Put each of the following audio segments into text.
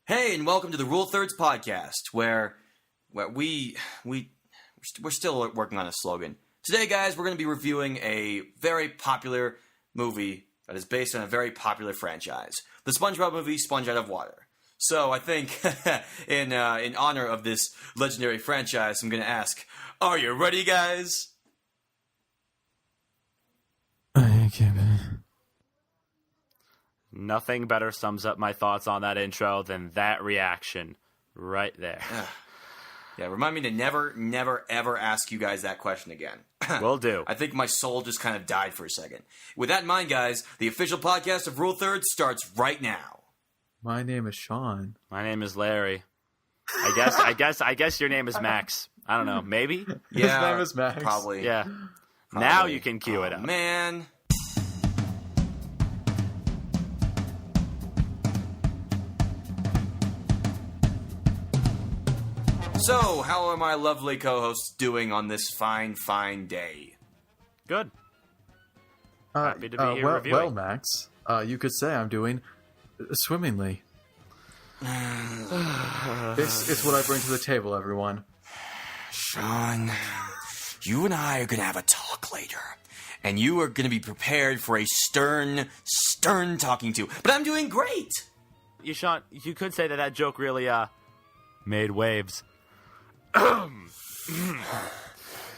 Hey, and welcome to the Rule Thirds podcast, where we're still working on a slogan. Today, guys, we're going to be reviewing a very popular movie that is based on a very popular franchise, the SpongeBob movie, Sponge Out of Water. So I think, in honor of this legendary franchise, I'm going to ask, are you ready, guys? Nothing better sums up my thoughts on that intro than that reaction right there. Yeah, remind me to never, ever ask you guys that question again. Will do. I think my soul just kind of died for a second. With that in mind, guys, the official podcast of Rule Thirds starts right now. My name is Sean. My name is Larry. I guess your name is Max. I don't know. Maybe? Yeah, His name is Max. Probably. Yeah. Probably. Now you can cue it up. Man. So, how are my lovely co-hosts doing on this fine day? Good. Happy to be here well, reviewing. Max, you could say I'm doing swimmingly. It's what I bring to the table, everyone. Sean, you and I are going to have a talk later. And you are going to be prepared for a stern talking to. But I'm doing great! Sean, you could say that joke really, made waves. I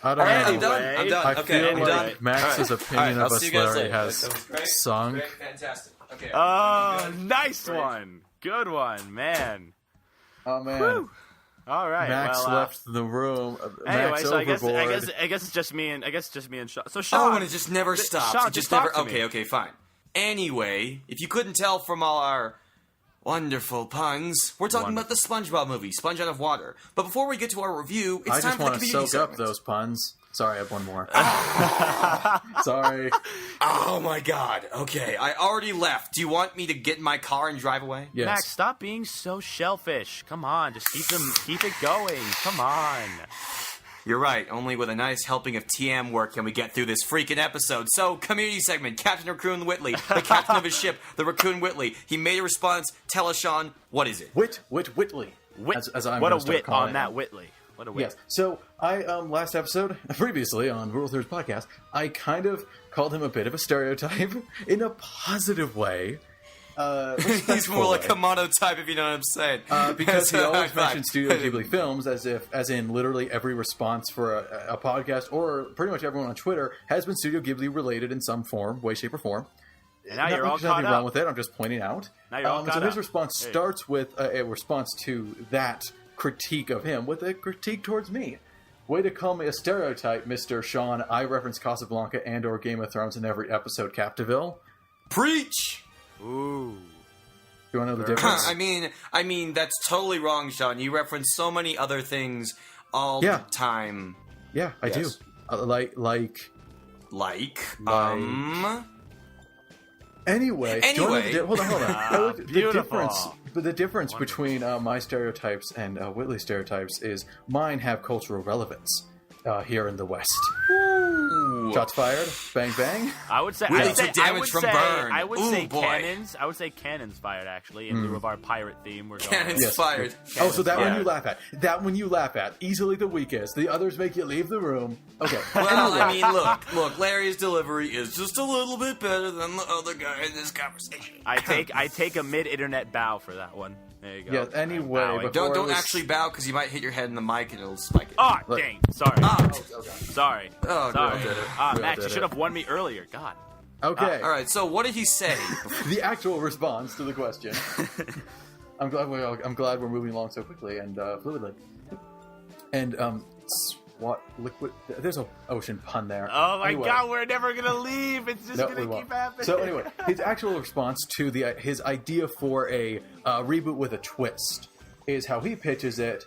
don't know. I'm done. I Okay, feel I'm like done. Max's opinion I'll of see us, you guys Larry, later. has That was great. sunk. Great, fantastic. Okay. Oh, nice one. Good one, man. Oh man, Whew. All right. Max well, left the room. Anyway, Max so I overboard. guess it's just me and Sean. So Sean, And it just never stops. Sean, It just talk never. to me. Okay, fine. Anyway, if you couldn't tell from all our wonderful puns, we're talking about the SpongeBob movie, Sponge Out of Water. But before we get to our review, it's I time just for the want to community soak up segment. those puns. Sorry, I have one more. Sorry. Oh my god. Okay, I already left. Do you want me to get in my car and drive away? Yes. Max, stop being so shellfish. Come on, just keep it going. Come on. You're right. Only with a nice helping of TM work can we get through this freaking episode. So, community segment, Captain Raccoon Whitley, the captain of his ship, the Raccoon Whitley. He made a response. Tell us, Sean, what is it? Whitley. As I'm what gonna a start wit calling on him. that Whitley. What a wit. Yes. So I last episode, previously on Rule Thirds podcast, I kind of called him a bit of a stereotype in a positive way. He's more like a monotype, if you know what I'm saying. Because he always High five. mentions Studio Ghibli films as in literally every response for a podcast or pretty much everyone on Twitter has been Studio Ghibli related in some form, way, shape, or form. And now you're all There's nothing caught wrong up. with it. I'm just pointing out. Now you're all so caught his up. response There you starts with a response to that critique of him with a critique towards me. Way to call me a stereotype, Mr. Sean. I reference Casablanca and or Game of Thrones in every episode, Captiville. Preach! Ooh. You want to know the difference? I mean, that's totally wrong, Sean. You reference so many other things all Yeah. the time. Yeah, I do. Yes. Like. Anyway, Anyway. hold on. Beautiful. The difference between my stereotypes and Whitley's stereotypes is mine have cultural relevance here in the West. Ooh. Shots fired, bang bang. I would say Really I took damage from burn. I would Ooh, say boy. cannons. I would say cannons fired actually in lieu of our pirate theme. We're going Cannons Yes. fired. Oh, so that one fired. you laugh at. That one you laugh at. Easily the weakest. The others make you leave the room. Okay. Well, I mean, look. Larry's delivery is just a little bit better than the other guy in this conversation. I take a mid-internet bow for that one. There you go. Yeah, anyway, I'm bowing. but- Don't Before it was- actually bow because you might hit your head in the mic and it'll spike it. Oh, Look. dang. Sorry. Oh, Sorry. Will Sorry. did it. Will Max, did you it. should have won me earlier. God. Okay. All right. So what did he say? The actual response to the question. I'm glad we're moving along so quickly and fluidly. And what liquid? There's an ocean pun there. Oh my Anyway. God, we're never gonna leave. It's just No, gonna we won't. keep happening. So anyway, his actual response to his idea for a reboot with a twist is how he pitches it: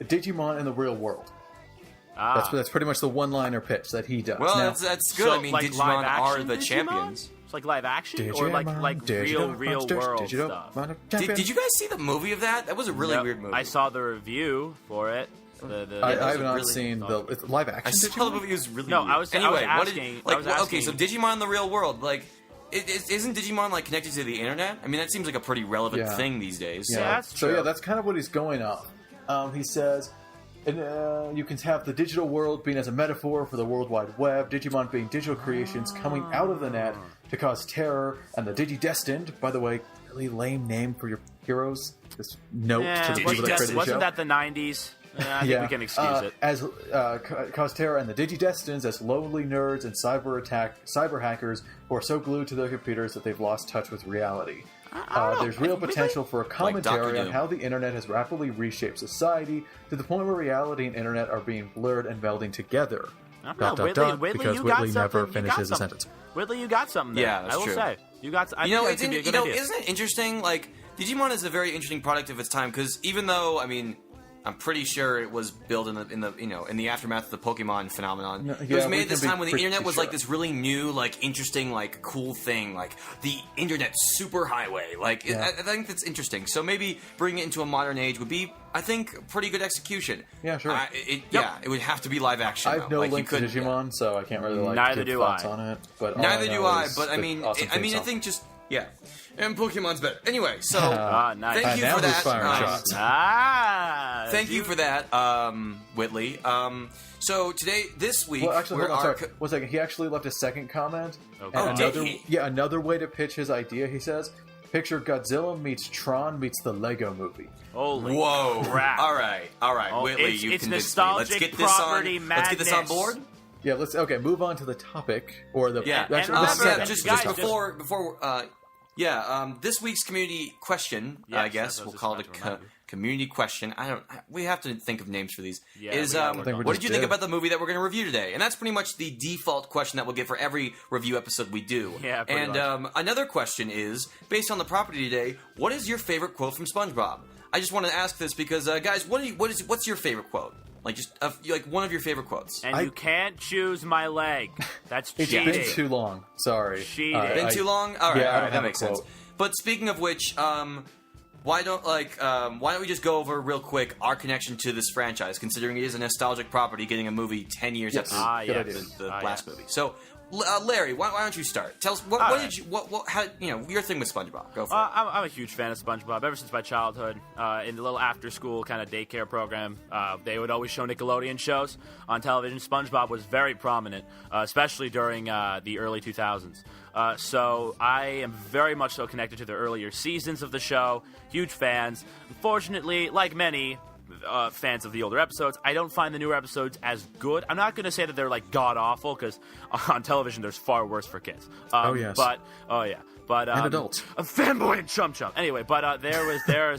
Digimon in the real world. That's pretty much the one-liner pitch that he does. Well, Now, that's good. So, I mean, like Digimon live are action the Digimon? champions. It's like live action or Digimon, like Digimon, real monsters, world Digimon, stuff. monster Did champions. you guys see the movie of that? That was a really Yep, weird movie. I saw the review for it. I was have not really- seen the live action. I saw Digimon? the movie. It was really No, weird. I was anyway, asking- what did, I was okay, so asking- Digimon in the real world, like, isn't Digimon like connected to the internet? I mean, that seems like a pretty relevant thing these days. Yeah, that's true. So yeah, that's kind of what he's going off. He says, you can have the digital world being as a metaphor for the World Wide Web, Digimon being digital creations coming out of the net to cause terror, and the Digidestined, by the way, really lame name for your heroes. Just note to the people that created the show. Wasn't that the 90s? I think we can excuse it. As cause terror and the Digidestins as lonely nerds and cyber hackers who are so glued to their computers that they've lost touch with reality. There's real potential for a commentary on how the internet has rapidly reshaped society to the point where reality and internet are being blurred and melding together. Whitley, because Whitley never finishes a sentence. Whitley, you got something there. Yeah, that's I will true. say. You got. I You know, think it's idea. isn't it interesting? Like, Digimon is a very interesting product of its time because even though, I mean, I'm pretty sure it was built in the aftermath of the Pokemon phenomenon. It was made at this time when the internet was like this really new, like interesting, like cool thing, like the internet superhighway. Like I think that's interesting. So maybe bringing it into a modern age would be, I think, pretty good execution. Yeah, sure. It would have to be live action. I have no link to Digimon, so I can't really give thoughts on it. But neither do I. But I think just. Yeah, and Pokemon's better. Anyway, so nice. Thank you for that. Thank you for that, Whitley. So this week, well, actually, one second. He actually left a second comment. Another way to pitch his idea. He says, "Picture Godzilla meets Tron meets the Lego Movie." Holy crap! All right, Whitley, you convinced me. Let's get this on. Let's get this on board. Yeah, let's move on to the topic or the just before this week's community question, I guess we'll call it a community question. We have to think of names for these. What did you think about the movie that we're going to review today? And that's pretty much the default question that we'll get for every review episode we do. Yeah, another question is, based on the property today, what is your favorite quote from SpongeBob? I just want to ask this because guys, what's your favorite quote? Like just one of your favorite quotes. And you can't choose my leg. That's cheating. It's been too long. Sorry. Cheating. Too long? All right, that makes sense. But speaking of which, why don't we just go over real quick our connection to this franchise, considering it is a nostalgic property, getting a movie 10 years after the last movie. So, Larry, why don't you start? Tell us your thing with SpongeBob. Go for it. I'm a huge fan of SpongeBob ever since my childhood. In the little after-school kind of daycare program, they would always show Nickelodeon shows on television. SpongeBob was very prominent, especially during the early 2000s. So I am very much so connected to the earlier seasons of the show. Huge fans. Unfortunately, like many fans of the older episodes, I don't find the newer episodes as good. I'm not going to say that they're like god awful because on television there's far worse for kids. But and adults, a fanboy and chum. Anyway, but they're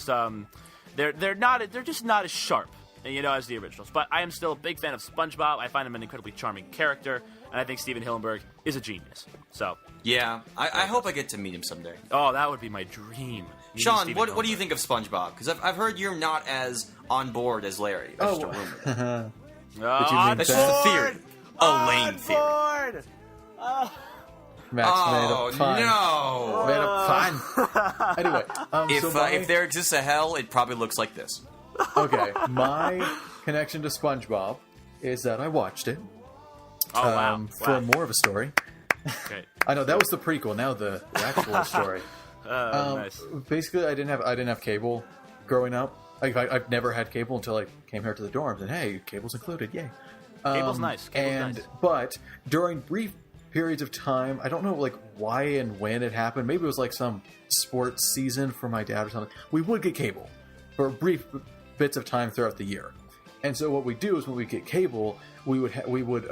just not as sharp, as the originals. But I am still a big fan of SpongeBob. I find him an incredibly charming character, and I think Steven Hillenburg is a genius. So yeah, I hope I get to meet him someday. Oh, that would be my dream. Sean, what do you think of SpongeBob? Because I've heard you're not as on board as Larry. That's just a rumor. That's just a theory. A lame theory. Max made a pun. No! Made a pun. Anyway, if there exists a hell, it probably looks like this. Okay, my connection to SpongeBob is that I watched it. For more of a story. Okay. I know that was the prequel. Now the actual story. Nice. Basically, I didn't have cable growing up. I've never had cable until I came here to the dorms, and hey, cable's included, yay! Cable's nice. But during brief periods of time, I don't know why and when it happened. Maybe it was like some sports season for my dad or something. We would get cable for brief bits of time throughout the year. And so what we do is when we get cable, we would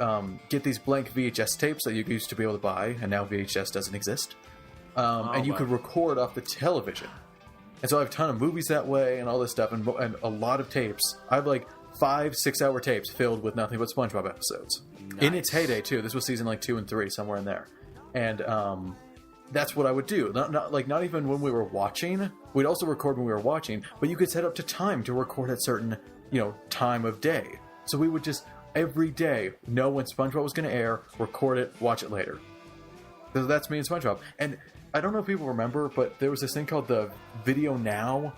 get these blank VHS tapes that you used to be able to buy, and now VHS doesn't exist. And you could record off the television. And so I have a ton of movies that way and all this stuff, and a lot of tapes. I have 5-6 hour tapes filled with nothing but SpongeBob episodes. Nice. In its heyday too. This was season 2 and 3, somewhere in there. And that's what I would do. Not even when we were watching. We'd also record when we were watching, but you could set up to time to record at certain time of day. So we would just every day know when SpongeBob was going to air, record it, watch it later. So that's me and SpongeBob. And I don't know if people remember, but there was this thing called the Video Now.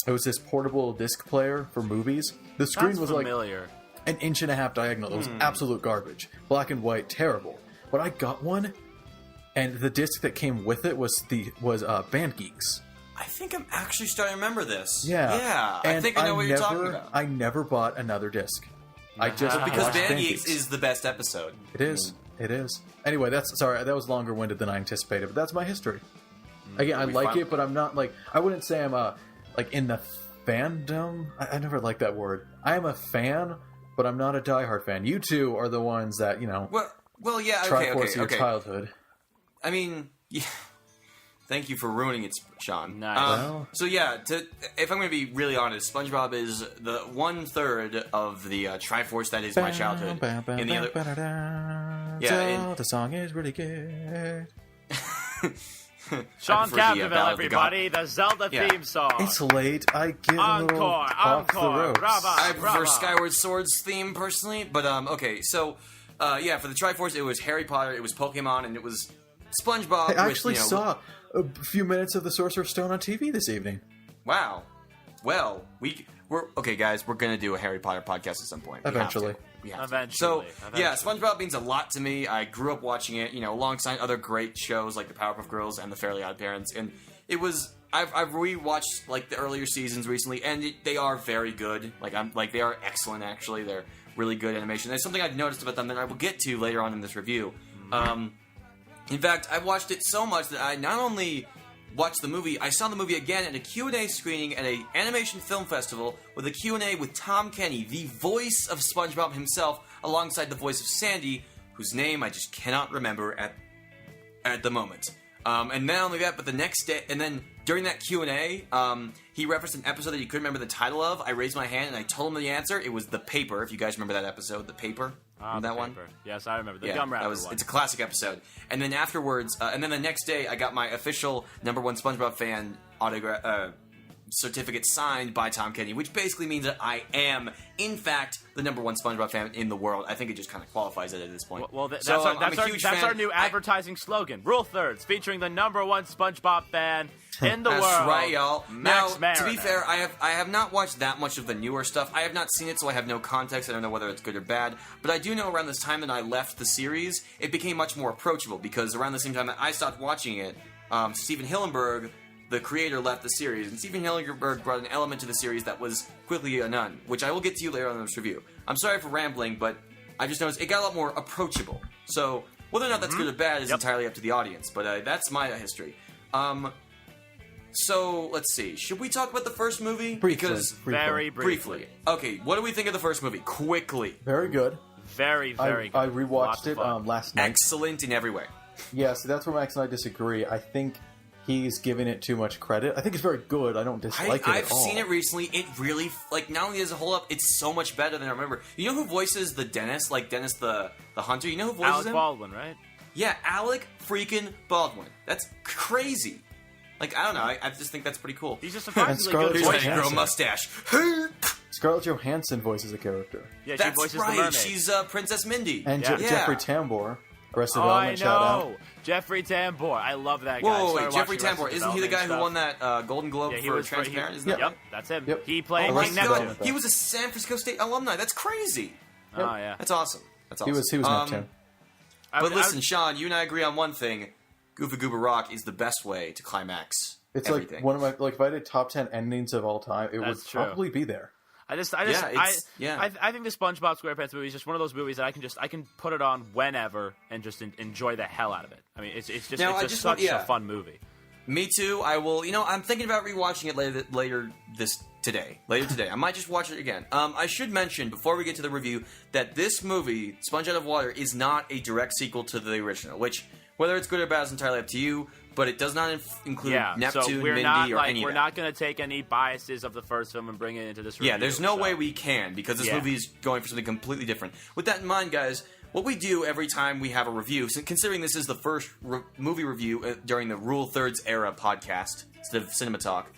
It was this portable disc player for movies. The screen was familiar. An 1.5 inches diagonal. It was absolute garbage. Black and white, terrible. But I got one, and the disc that came with it was Band Geeks. I think I'm actually starting to remember this. Yeah. I think I know what you're talking about. I never bought another disc. I just because watched Band Geeks is the best episode. It is. It is. Anyway, that was longer winded than I anticipated, but that's my history. Again, I like it, but I'm not like, I wouldn't say I'm like in the fandom. I never liked that word. I am a fan, but I'm not a diehard fan. You two are the ones that, you know, well, yeah, Triforce your childhood. I mean, yeah. Thank you for ruining it, Sean. Nice. So yeah, if I'm going to be really honest, SpongeBob is the 1/3 of the Triforce that is my childhood. In the other, the song is really good. Sean Capdeville, Ballad of everybody, the Zelda theme song. It's late. I get a little off the ropes. Bravo, I prefer bravo. Skyward Sword's theme personally, but okay. So yeah, for the Triforce, it was Harry Potter, it was Pokemon, and it was SpongeBob. I actually saw a few minutes of the Sorcerer's Stone on TV this evening. Wow. Well, we're okay, guys. We're gonna do a Harry Potter podcast at some point. Eventually. So yeah, SpongeBob means a lot to me. I grew up watching it, alongside other great shows like the Powerpuff Girls and the Fairly Odd Parents, and it was. I've rewatched like the earlier seasons recently, and they are very good. They are excellent. Actually, they're really good animation. There's something I've noticed about them that I will get to later on in this review. In fact, I've watched it so much that I not only watched the movie, I saw the movie again at a Q&A screening at an animation film festival with a Q&A with Tom Kenny, the voice of SpongeBob himself, alongside the voice of Sandy, whose name I just cannot remember at the moment. And not only that, but the next day, and then during that Q&A, he referenced an episode that he couldn't remember the title of. I raised my hand and I told him the answer. It was The Paper, if you guys remember that episode, The Paper. Remember that one? Yes, I remember. The Gum Wrapper one. It's a classic episode. And then afterwards, and then the next day, I got my official #1 SpongeBob fan autograph certificate signed by Tom Kenny, which basically means that I am, in fact, the #1 SpongeBob fan in the world. I think it just kind of qualifies it at this point. Well, that's our new advertising slogan. Rule Thirds, featuring the #1 SpongeBob fan in the world. That's right, y'all. Max now, to be Mariner. fair, I have not watched that much of the newer stuff. I have not seen it, so I have no context. I don't know whether it's good or bad. But I do know around this time that I left the series, it became much more approachable, because around the same time that I stopped watching it, Steven Hillenburg, the creator, left the series, and Steven Hillenburg brought an element to the series that was quickly a none, which I will get to you later on in this review. I'm sorry for rambling, but I just noticed it got a lot more approachable. So whether or not that's good or bad is entirely up to the audience, but that's my history. So let's see. Should we talk about the first movie? Very briefly. Okay, what do we think of the first movie? Quickly. Very good. Very good. I rewatched it last night. Excellent in every way. Yeah, so that's where Max and I disagree. I think he's giving it too much credit. I think it's very good. I don't dislike it at all. I've seen it recently. It really, not only does it hold up, it's so much better than I remember. You know who voices the dentist? Like Dennis the hunter? You know who voices him? Alec Baldwin, right? Yeah, Alec freaking Baldwin. That's crazy. I don't know. I just think that's pretty cool. He's just surprisingly good. Here's Scarlett how you grow a Johansson. mustache. Scarlett Johansson voices a character. Yeah, she That's voices right. the mermaid. She's Princess Mindy. And Jeffrey Tambor, Arrested I Development, shout out. know. Jeffrey Tambor. I love that guy. Whoa, wait, Started Jeffrey watching Tambor. Arrested Isn't he the guy who Development won that Golden Globe stuff. for Transparent? Isn't that Yep, right? that's him. Yep. He played Oh my King Arrested God. Neptune. He was a San Francisco State alumni. That's crazy. Oh, yeah. That's awesome. He was Neptune. But listen, Sean, you and I agree on one thing. Goofy Goober Rock is the best way to climax It's everything. like one of my, if I did top 10 endings of all time, it would That's true. probably be there. I think the SpongeBob SquarePants movie is just one of those movies that I can put it on whenever and just enjoy the hell out of it. I mean, it's just such a fun movie. Me too. I will. I'm thinking about rewatching it later today. I might just watch it again. I should mention before we get to the review that this movie, Sponge Out of Water, is not a direct sequel to the original. Which, whether it's good or bad, is entirely up to you. But it does not include Neptune, so we're Mindy, not, or any of that. We're not going to take any biases of the first film and bring it into this review. Yeah, there's no way we can, because this movie is going for something completely different. With that in mind, guys, what we do every time we have a review, considering this is the first movie review during the Rule Thirds era podcast instead of Cinema Talk,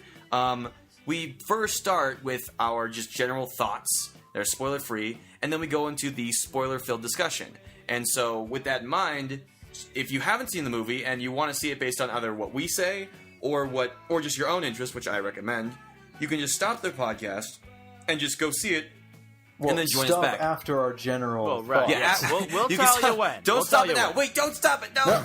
we first start with our just general thoughts. They're spoiler-free, and then we go into the spoiler-filled discussion. And so, with that in mind, if you haven't seen the movie and you want to see it based on either what we say or just your own interest, which I recommend, you can just stop the podcast and just go see it and then join us back. After our general right. thoughts. Yeah, we'll tell you when. Don't We'll stop tell it you now. when. Wait, don't stop it. No.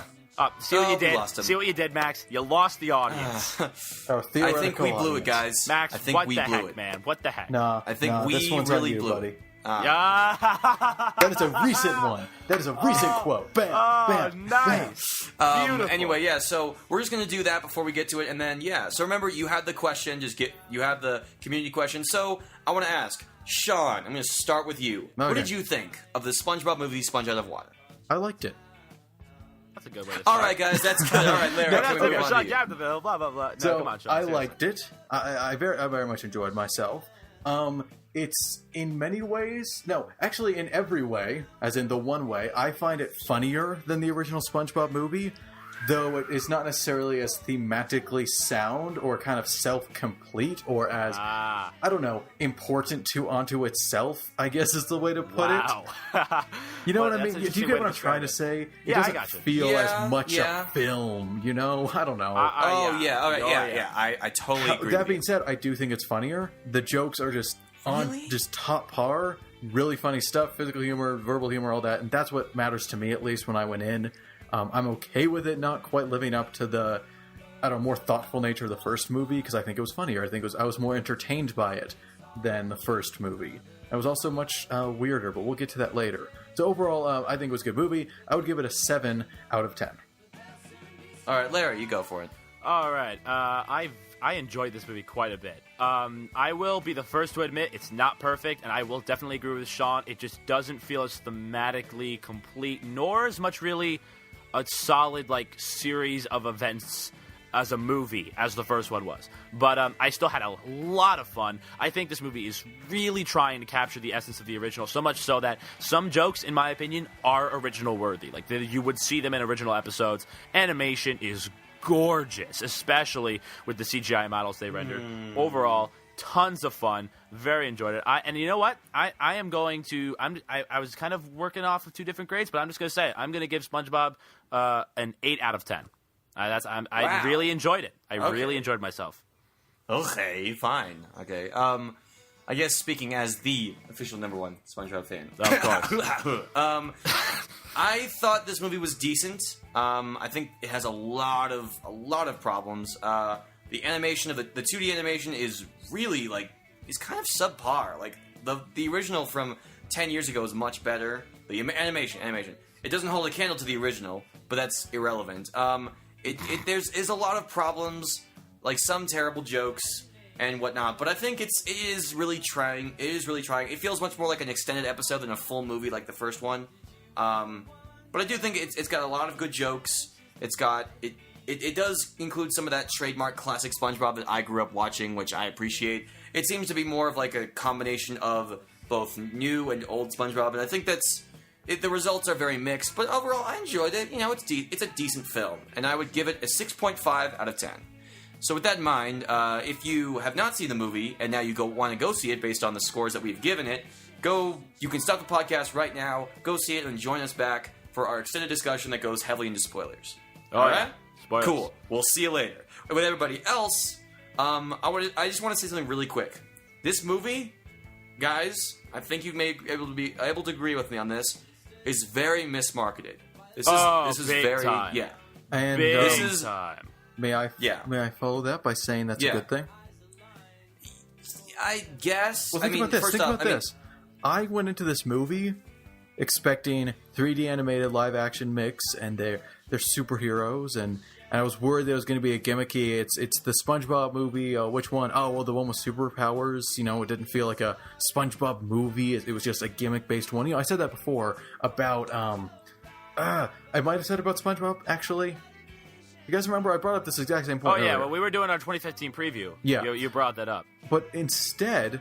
See what you did? We lost him. See what you did, Max? You lost the audience. Our I think we blew audience. it, guys. Max, I think what we the blew heck, it. man? What the heck? Nah, I think nah, we this one's really on you, blew buddy. it. That is a recent one. That is a recent quote. Bam, bam, nice. bam. Beautiful. Anyway, yeah. So we're just gonna do that before we get to it, and then So remember, you had the question. You have the community question. So I want to ask Sean. I'm gonna start with you. What Okay. did you think of the SpongeBob movie, Sponge Out of Water? I liked it. That's a good way to start. All right, guys, that's good. All right, Larry, No, can that's we it. move on Sean to you? Capdeville, blah, blah, blah. No, So come on, Sean. I seriously. liked it. I very much enjoyed myself. It's in many ways, no, actually in every way, as in the one way, I find it funnier than the original SpongeBob movie, though it is not necessarily as thematically sound or kind of self-complete or as, I don't know, important onto itself, I guess is the way to put it. You know Well, what I that's mean? an Do you interesting get way what to I'm trying to describe say? it. It Yeah, I doesn't gotcha. feel Yeah, as much yeah. a film, you know? I don't know. Oh yeah, all right, Oh, yeah. I totally agree. That with being you. said, I do think it's funnier. The jokes are just Really? just top par. Really funny stuff, physical humor, verbal humor, all that, and that's what matters to me at least when I went in. I'm okay with it not quite living up to the, I don't know, more thoughtful nature of the first movie because I think it was funnier. I think I was more entertained by it than the first movie. It was also much weirder, but we'll get to that later. So overall, I think it was a good movie. I would give it a 7 out of 10. All right, Larry, you go for it. All right. I enjoyed this movie quite a bit. I will be the first to admit it's not perfect, and I will definitely agree with Sean. It just doesn't feel as thematically complete, nor as much really a solid series of events as a movie as the first one was. But I still had a lot of fun. I think this movie is really trying to capture the essence of the original, so much so that some jokes, in my opinion, are original worthy. You would see them in original episodes. Animation is gorgeous, especially with the CGI models they rendered. Overall, tons of fun. Very enjoyed it. And you know what? I am going to. I was kind of working off of two different grades, but I'm just going to say it. I'm going to give SpongeBob an 8 out of 10. I Wow. really enjoyed it. I Okay. really enjoyed myself. Okay, fine. Okay. I guess speaking as the official #1 SpongeBob fan. Of course. I thought this movie was decent. I think it has a lot of problems. The animation of the 2D animation is really is kind of subpar. The original from 10 years ago is much better. The animation. It doesn't hold a candle to the original, but that's irrelevant. There's a lot of problems, some terrible jokes and whatnot. But I think it is really trying. It feels much more like an extended episode than a full movie like the first one. But I do think it's got a lot of good jokes. It does include some of that trademark classic SpongeBob that I grew up watching, which I appreciate. It seems to be more of a combination of both new and old SpongeBob, and I think the results are very mixed. But overall, I enjoyed it. It's a decent film, and I would give it a 6.5 out of 10. So with that in mind, if you have not seen the movie and now you want to go see it based on the scores that we've given it, you can stop the podcast right now, go see it, and join us back for our extended discussion that goes heavily into spoilers. All right? Spoilers. Cool. We'll see you later. With everybody else, I just want to say something really quick. This movie, guys, I think you may be able to agree with me on this, is very mismarketed. This is big very time. yeah. And Big time. may I follow that by saying that's a good thing? I guess. Well, think about this. First Think off, about this. I went into this movie expecting 3D animated live action mix, and they're superheroes, and I was worried there was going to be a gimmicky. It's the SpongeBob movie. Which one? Oh, well, the one with superpowers. It didn't feel like a SpongeBob movie. It was just a gimmick based one. I said that before about. I might have said about SpongeBob actually. You guys remember I brought up this exact same point? Oh, yeah. earlier. Well, we were doing our 2015 preview. Yeah. You brought that up. But instead,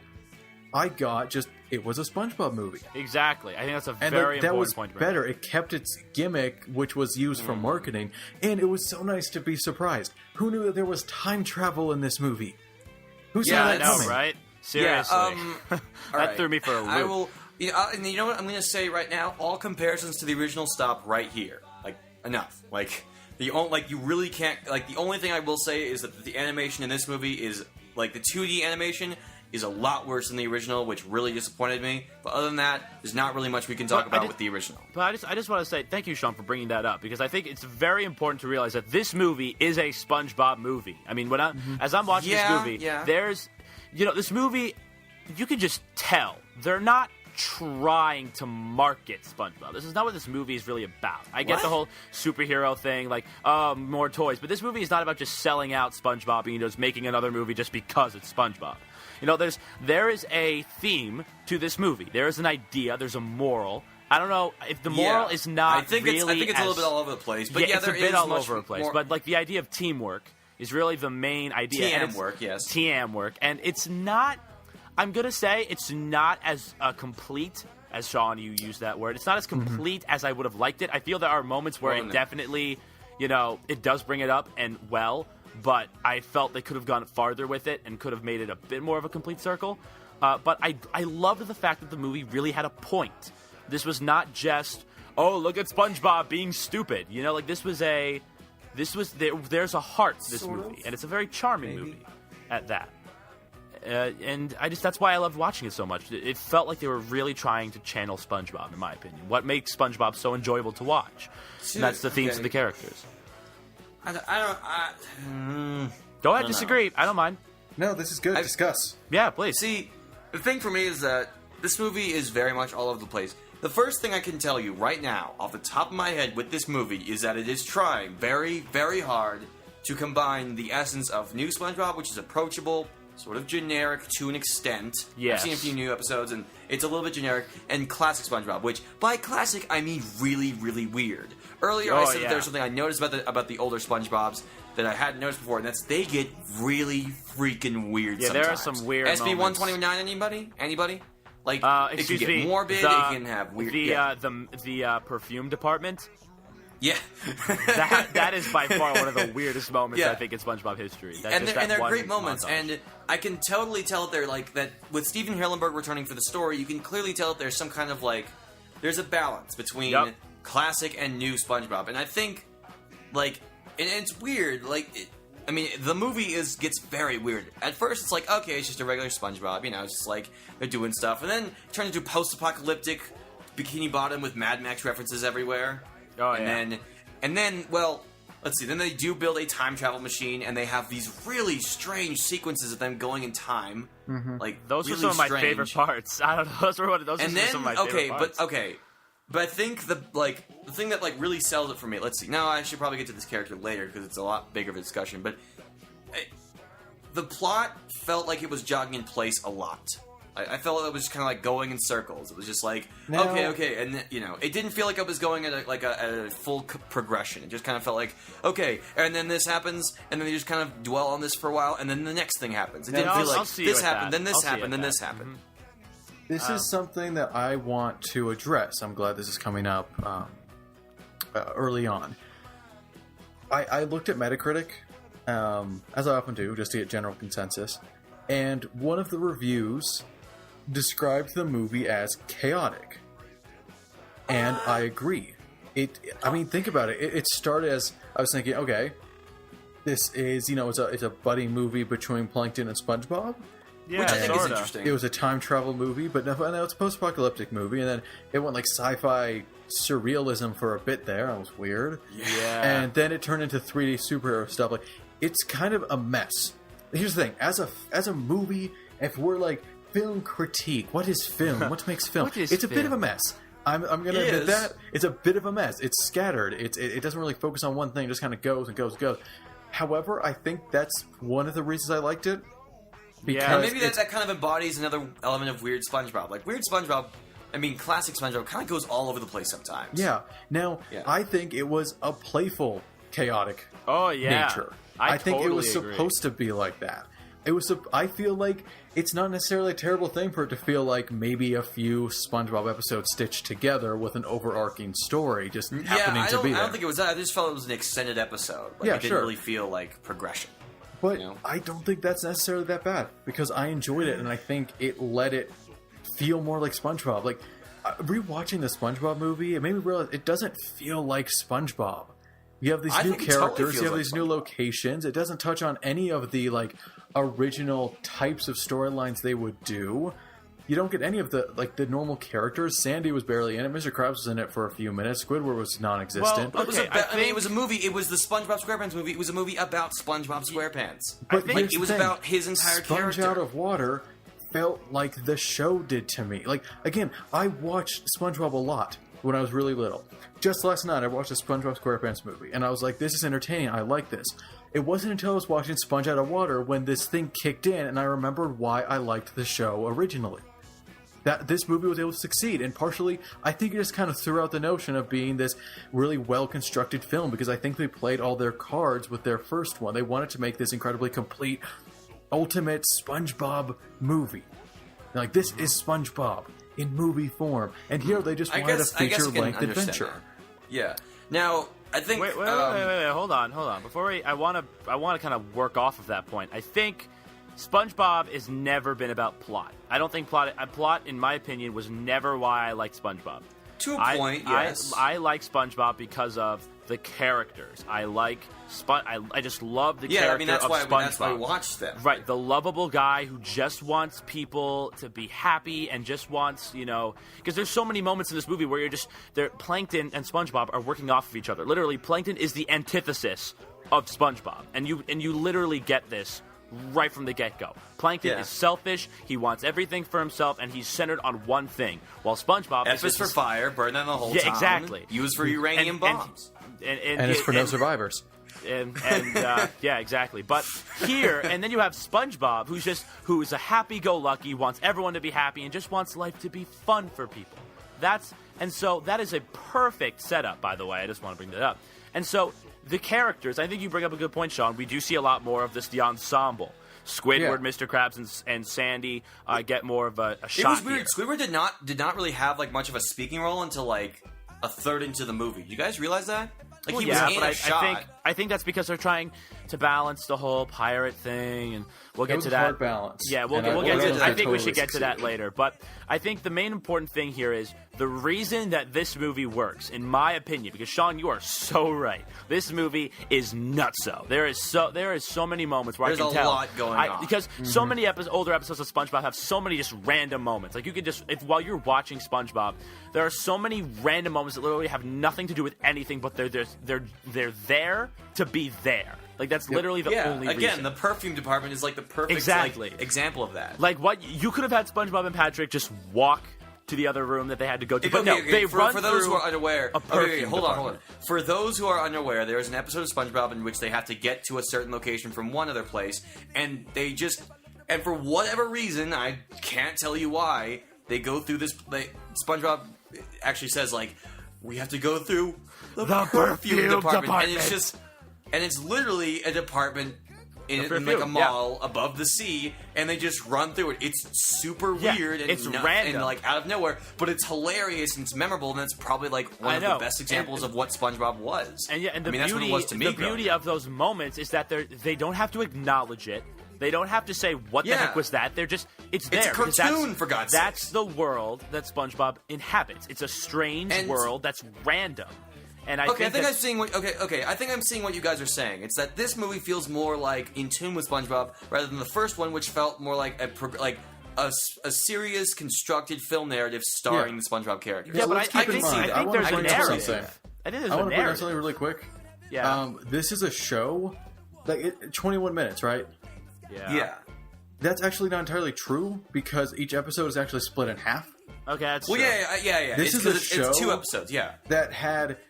I got it was a SpongeBob movie. Exactly. I think that's a And very that important was point to bring better. up. It kept its gimmick, which was used for marketing, and it was so nice to be surprised. Who knew that there was time travel in this movie? Who saw Yeah, that I know, coming? right? Seriously. all right. threw me for a loop. I will. And you know what I'm going to say right now? All comparisons to the original stop right here. Enough. You really can't. The only thing I will say is that the animation in this movie is the 2D animation is a lot worse than the original, which really disappointed me. But other than that, there's not really much we can talk about with the original. But I just want to say thank you, Sean, for bringing that up, because I think it's very important to realize that this movie is a SpongeBob movie. I mean, as I'm watching this movie, there's, this movie, you can just tell they're not trying to market SpongeBob. This is not what this movie is really about. I get the whole superhero thing, like, more toys, but this movie is not about just selling out SpongeBob and just making another movie just because it's SpongeBob. There is a theme to this movie. There is an idea. There's a moral. I don't know if the moral is not. I think it's a little bit all over the place. But it's a bit all over the place. But like the idea of teamwork is really the main idea. Teamwork, yes. Teamwork, and it's not. I'm going to say it's not as complete as, Sean, you used that word. It's not as complete as I would have liked it. I feel there are moments where it definitely, it does bring it up and but I felt they could have gone farther with it and could have made it a bit more of a complete circle. But I loved the fact that the movie really had a point. This was not just, oh, look at SpongeBob being stupid. There's a heart to this movie, and it's a very charming movie at that. And that's why I loved watching it so much. It felt like they were really trying to channel SpongeBob, in my opinion. What makes SpongeBob so enjoyable to watch? And that's the themes of the characters. Go ahead, disagree. I don't mind. No, this is good. Discuss. Yeah, please. See, the thing for me is that this movie is very much all over the place. The first thing I can tell you right now, off the top of my head with this movie, is that it is trying very, very hard to combine the essence of new SpongeBob, which is approachable, sort of generic to an extent. Yes. I've seen a few new episodes, and it's a little bit generic, and classic SpongeBob, which, by classic, I mean really, really weird. Earlier, I said that there's something I noticed about the older SpongeBobs that I hadn't noticed before, and that's they get really freaking weird sometimes. There are some weird SB-129, anybody? Like, it can get morbid, it can have weird... The perfume department... Yeah. that is by far one of the weirdest moments, I think, in SpongeBob history. And they're great moments, and I can totally tell that they're like that with Steven Hillenburg returning for the story. You can clearly tell that there's some kind of there's a balance between classic and new SpongeBob, and I think and it's weird. The movie gets very weird. At first, it's like, okay, it's just a regular SpongeBob, it's just like they're doing stuff, and then it turns into post-apocalyptic Bikini Bottom with Mad Max references everywhere. Oh, and then, let's see. Then they do build a time travel machine, and they have these really strange sequences of them going in time. Mm-hmm. Those really are some of my favorite parts. I don't know. Those are some of my favorite parts. But I think the thing that really sells it for me. Let's see. Now I should probably get to this character later because it's a lot bigger of a discussion. But the plot felt like it was jogging in place a lot. I felt it was kind of going in circles. It was just okay, and it didn't feel like it was going at a full progression. It just kind of felt like, okay, and then this happens, and then they just kind of dwell on this for a while, and then the next thing happens. It didn't feel like this happened, then this happened, then this happened. This is something that I want to address. I'm glad this is coming up early on. I looked at Metacritic, as I often do, just to get general consensus, and one of the reviews described the movie as chaotic, and I agree. Think about it. It started as I was thinking, okay, this is it's a buddy movie between Plankton and SpongeBob, which I think is interesting. It was a time travel movie, but now it's a post-apocalyptic movie, and then it went sci-fi surrealism for a bit there. That was weird. Yeah, and then it turned into 3D superhero stuff. It's kind of a mess. Here's the thing: as a movie, if we're film critique, what is film? What makes film? It's a bit of a mess. I'm going to admit that. It's a bit of a mess. It's scattered. It doesn't really focus on one thing. It just kind of goes and goes and goes. However, I think that's one of the reasons I liked it. Because maybe that kind of embodies another element of weird SpongeBob. Weird SpongeBob, classic SpongeBob kind of goes all over the place sometimes. Yeah. Now, I think it was a playful, chaotic nature. I think it was supposed to be like that. I feel like it's not necessarily a terrible thing for it to feel like maybe a few SpongeBob episodes stitched together with an overarching story just happening to be there. I don't think it was that. I just felt it was an extended episode. It didn't really feel like progression. But I don't think that's necessarily that bad because I enjoyed it and I think it let it feel more like SpongeBob. Rewatching the SpongeBob movie, it made me realize it doesn't feel like SpongeBob. You have these new characters, you have these new locations. It doesn't touch on any of the original types of storylines they would do. You don't get any of the normal characters. Sandy was barely in it. Mr. Krabs was in it for a few minutes. Squidward was non-existent. Well, it was a movie. It was the SpongeBob SquarePants movie. It was a movie about SpongeBob SquarePants. But it was about his entire Sponge character. Out of Water felt like the show did to me. Like, again, I watched SpongeBob a lot when I was really little. Just last night, I watched a SpongeBob SquarePants movie, and I was like, this is entertaining. I like this. It wasn't until I was watching Sponge Out of Water when this thing kicked in, and I remembered why I liked the show originally. That this movie was able to succeed, and partially, I think it just kind of threw out the notion of being this really well-constructed film, because I think they played all their cards with their first one. They wanted to make this incredibly complete, ultimate SpongeBob movie. Like, this is SpongeBob in movie form, and here they just wanted a feature-length adventure. That. Yeah. Now, I think... Wait, hold on. Before I want to kind of work off of that point. I think SpongeBob has never been about plot. I don't think plot, in my opinion, was never why I liked SpongeBob. To a point, yes. I like SpongeBob because of the characters. I just love the character of SpongeBob. That's why we watched them. Right, the lovable guy who just wants people to be happy and just wants, because there's so many moments in this movie where Plankton and SpongeBob are working off of each other. Literally, Plankton is the antithesis of SpongeBob, and you literally get this right from the get-go. Plankton is selfish, he wants everything for himself, and he's centered on one thing, while SpongeBob F is for fire, burn down the whole town. Exactly. U is for uranium bombs. And it's for no survivors. Yeah, exactly. But here, and then you have SpongeBob, who's a happy-go-lucky, wants everyone to be happy, and just wants life to be fun for people. So that is a perfect setup, by the way. I just want to bring that up. And so the characters, I think you bring up a good point, Sean. We do see a lot more of the ensemble. Squidward, Mr. Krabs, and Sandy get more of a shot. It was weird. Here. Squidward did not really have much of a speaking role until a third into the movie. You guys realize that? He was in a shot. I think that's because they're trying to balance the whole pirate thing, and we'll get to that. Hard balance. Yeah, we'll get to that. I think we should get to that later. But I think the main important thing here is the reason that this movie works, in my opinion, because Sean, you are so right. This movie is nutso. There is so many moments where there's I can tell. There's a lot going on. Because so many older episodes of SpongeBob have so many just random moments. Like, you could just, while you're watching SpongeBob, there are so many random moments that literally have nothing to do with anything, but they're there to be there. Like, that's literally the only reason. Again, the perfume department is the perfect example of that. Like, what you could have had SpongeBob and Patrick just walk to the other room that they had to go to, but they run for those who are unaware. Hold on. For those who are unaware, there is an episode of SpongeBob in which they have to get to a certain location from one other place, and and for whatever reason, I can't tell you why, they go through this. SpongeBob actually says we have to go through the perfume department. And it's literally a department in a mall above the sea, and they just run through it. It's super weird and it's random and out of nowhere, but it's hilarious and it's memorable, and that's probably one of the best examples of what SpongeBob was. And the that's what it was to me. The beauty of those moments is that they don't have to acknowledge it. They don't have to say what the heck was that. It's there. It's a cartoon, for God's sake. That's the world that SpongeBob inhabits. It's a strange world that's random. And I think I'm seeing what. I think I'm seeing what you guys are saying. It's that this movie feels more in tune with SpongeBob rather than the first one, which felt more like a serious constructed film narrative starring the SpongeBob characters. Yeah, but I think there's a narrative. I want to bring up something really quick. Yeah. This is a show, 21 minutes, right? Yeah. That's actually not entirely true because each episode is actually split in half. Okay, that's true. Yeah. This is a show. It's 2 episodes. Yeah.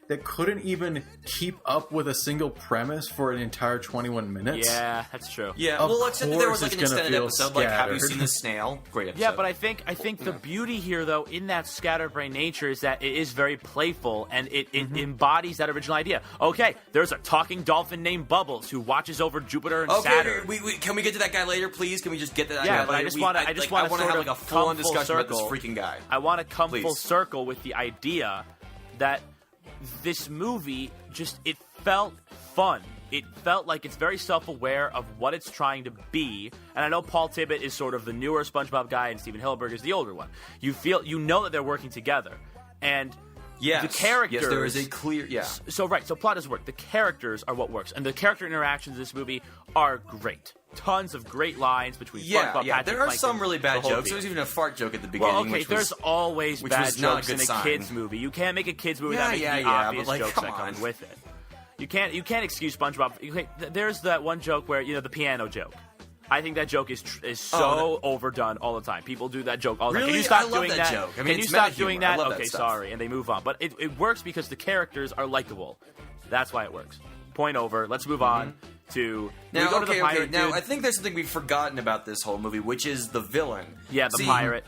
That couldn't even keep up with a single premise for an entire 21 minutes. Yeah, that's true. Yeah. Well, except there was an extended episode, Have You Seen the Snail? Great episode. Yeah, but I think the beauty here, though, in that scatterbrain nature, is that it is very playful and it embodies that original idea. Okay, there's a talking dolphin named Bubbles who watches over Jupiter and Saturn. Can we get to that guy later, please? Can we just get to that guy later? But I just want to have a full-on discussion about this freaking guy. I want to come full circle with the idea that this movie it felt fun. It felt like it's very self-aware of what it's trying to be. And I know Paul Tibbitt is sort of the newer SpongeBob guy and Steven Hillenburg is the older one. You know that they're working together. And Yes. The characters. Yes, there is a clear. Yeah. So plot doesn't work. The characters are what works, and the character interactions in this movie are great. Tons of great lines between SpongeBob, Patrick, there are Plankton, some really bad the whole jokes. deal. There was even a fart joke at the beginning. Well, okay, which there's always bad was not a jokes in good a sign. kids movie. You can't make a kids movie without making the obvious but, like, jokes come that come on. with it. You can't excuse SpongeBob. There's that one joke where the piano joke. I think that joke is so overdone all the time. People do that joke all the time. Really? Can you stop I love doing that joke. I mean, Can you it's stop meta humor. doing I that? love that Okay, stuff. sorry, and they move on. But it works because the characters are likable. That's why it works. Point over. Let's move on to Now, we go to the pirate Now, dude. I think there's something we've forgotten about this whole movie, which is the villain. Yeah, the pirate.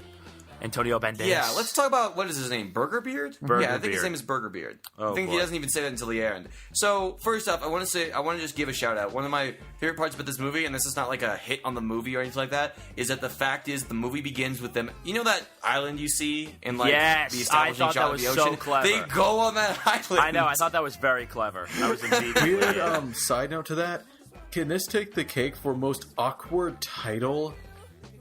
Antonio Banderas. Yeah, let's talk about, what is his name? Burger Beard? Burger Yeah, I think his Beard. name is Burger Beard. Oh, I think boy. he doesn't even say that until the end. So, first off, I want to just give a shout out. One of my favorite parts about this movie, and this is not like a hit on the movie or anything like that, is that the fact is the movie begins with them. You know that island you see in like Yes, the I establishing thought shot that of was the so ocean? clever. They go on that island. I know. I thought that was very clever. I was immediately Weird side note to that. Can this take the cake for most awkward title?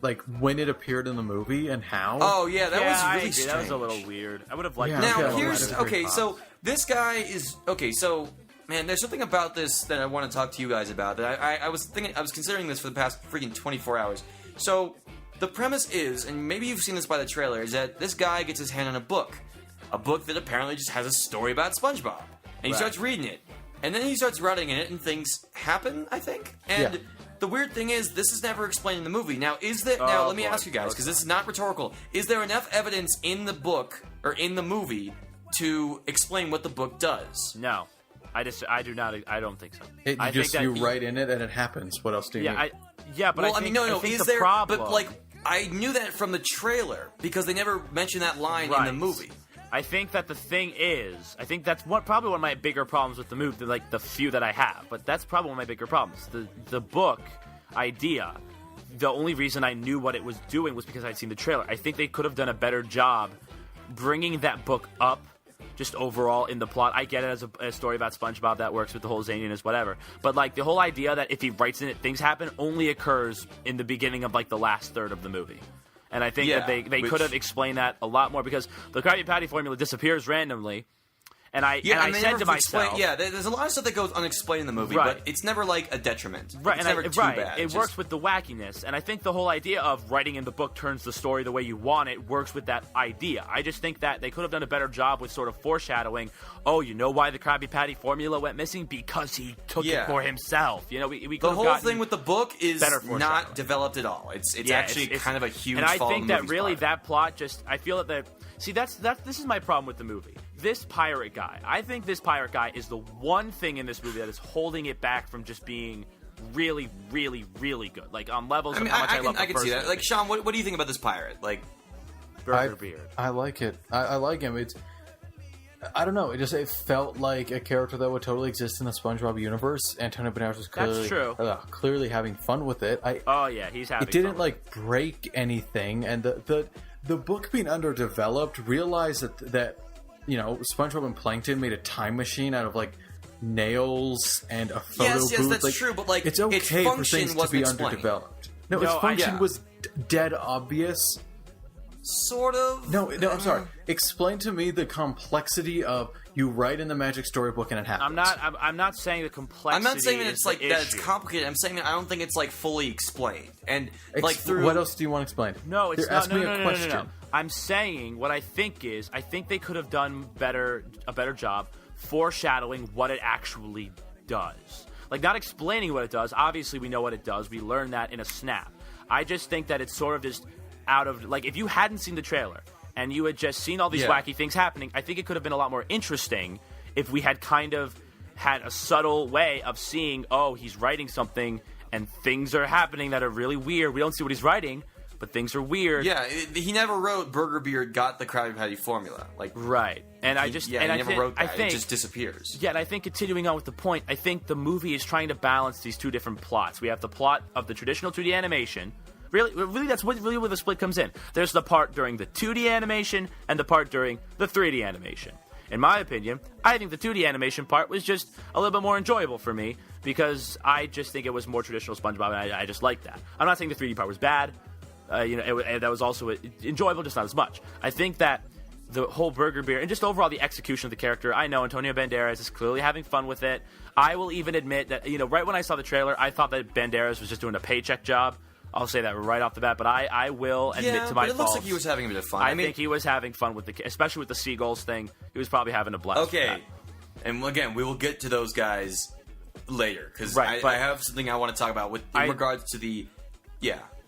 Like when it appeared in the movie and how? Oh yeah, that was I really agree. strange. That was a little weird. I would have liked Yeah, that. Now Okay, here's well, that is very so this guy is so man. There's something about this that I want to talk to you guys about. That I was considering this for the past freaking 24 hours. So the premise is, and maybe you've seen this by the trailer, is that this guy gets his hand on a book that apparently just has a story about SpongeBob, and he Right. starts reading it, and then he starts writing in it, and things happen. I think, and. Yeah. The weird thing is, this is never explained in the movie. Now, now let me boy. ask you guys, because this is not rhetorical. Is there enough evidence in the book or in the movie to explain what the book does? No, I do not. I don't think so. You I think that you write in it and it happens. What else do you need? But Well, I think, no. I think Is the there? problem, But like, I knew that from the trailer because they never mentioned that line in Right. the movie. I think that the thing is, I think that's probably one of my bigger problems with the movie, like the few that I have. But that's probably one of my bigger problems. The book idea. The only reason I knew what it was doing was because I'd seen the trailer. I think they could have done a better job bringing that book up. Just overall in the plot, I get it as a story about SpongeBob that works with the whole zaniness, whatever. But like the whole idea that if he writes in it, things happen, only occurs in the beginning of like the last third of the movie. And I think that they could have explained that a lot more because the Krabby Patty formula disappears randomly. And I they said never to myself, explain- there's a lot of stuff that goes unexplained in the movie, Right. but it's never like a detriment. right, It's and never too bad. it It's works just- with the wackiness. And I think the whole idea of writing in the book turns the story the way you want it works with that idea. I just think that they could have done a better job with sort of foreshadowing. Oh, you know why the Krabby Patty formula went missing? Because he took it for himself. You know, we could The have whole gotten thing with the book is better foreshadowing. not developed at all. It's actually kind of a huge. And I fault think in the that movie's really plot. that plot just I feel that see this is my problem with the movie. This pirate guy. I think this pirate guy is the one thing in this movie that is holding it back from just being really, really, really good. Like on levels of how much I love the I can first see that. movie. Like Sean, what do you think about this pirate? Like, Burger Beard. I like it. I like him. I don't know. It felt like a character that would totally exist in the SpongeBob universe. Antonio Banderas was clearly true. Clearly having fun with it. Oh yeah, he's having. It didn't fun. like break anything, and the book being underdeveloped realized that SpongeBob and Plankton made a time machine out of like nails and a photo yes, booth. that's true, but like it's its okay for function things to wasn't be explained. underdeveloped. No, No, its function yeah. was dead obvious. Sort of. No, I'm sorry. Explain to me the complexity of you write in the Magic Storybook and it happens. I'm not saying the complexity. I'm not saying that is it's the like that it's issue. complicated. I'm saying that I don't think it's like fully explained. And like through what else do you want explained? No, it's You're not. asking No, me a no. question. I'm saying what I think they could have done a better job foreshadowing what it actually does. Like not explaining what it does. Obviously, we know what it does. We learn that in a snap. I just think that it's sort of just out of like if you hadn't seen the trailer and you had just seen all these wacky things happening, I think it could have been a lot more interesting if we had kind of had a subtle way of seeing, oh, he's writing something and things are happening that are really weird. We don't see what he's writing, but things are weird. Yeah, he never wrote Burger Beard got the Krabby Patty formula. Like Right. And I just he and I never think, wrote that. I think It just disappears. Yeah, and I think continuing on with the point, I think the movie is trying to balance these two different plots. We have the plot of the traditional 2D animation. Really, that's where the split comes in. There's the part during the 2D animation and the part during the 3D animation. In my opinion, I think the 2D animation part was just a little bit more enjoyable for me because I just think it was more traditional SpongeBob, and I just like that. I'm not saying the 3D part was bad. That was also enjoyable, just not as much. I think that the whole burger beer, and just overall the execution of the character. I know Antonio Banderas is clearly having fun with it. I will even admit that, right when I saw the trailer, I thought that Banderas was just doing a paycheck job. I'll say that right off the bat, but I will admit to my faults. It looks like he was having a bit of fun. I think he was having fun with especially with the seagulls thing. He was probably having a blast. Okay, and again, we will get to those guys later, because I have something I want to talk about in regards to the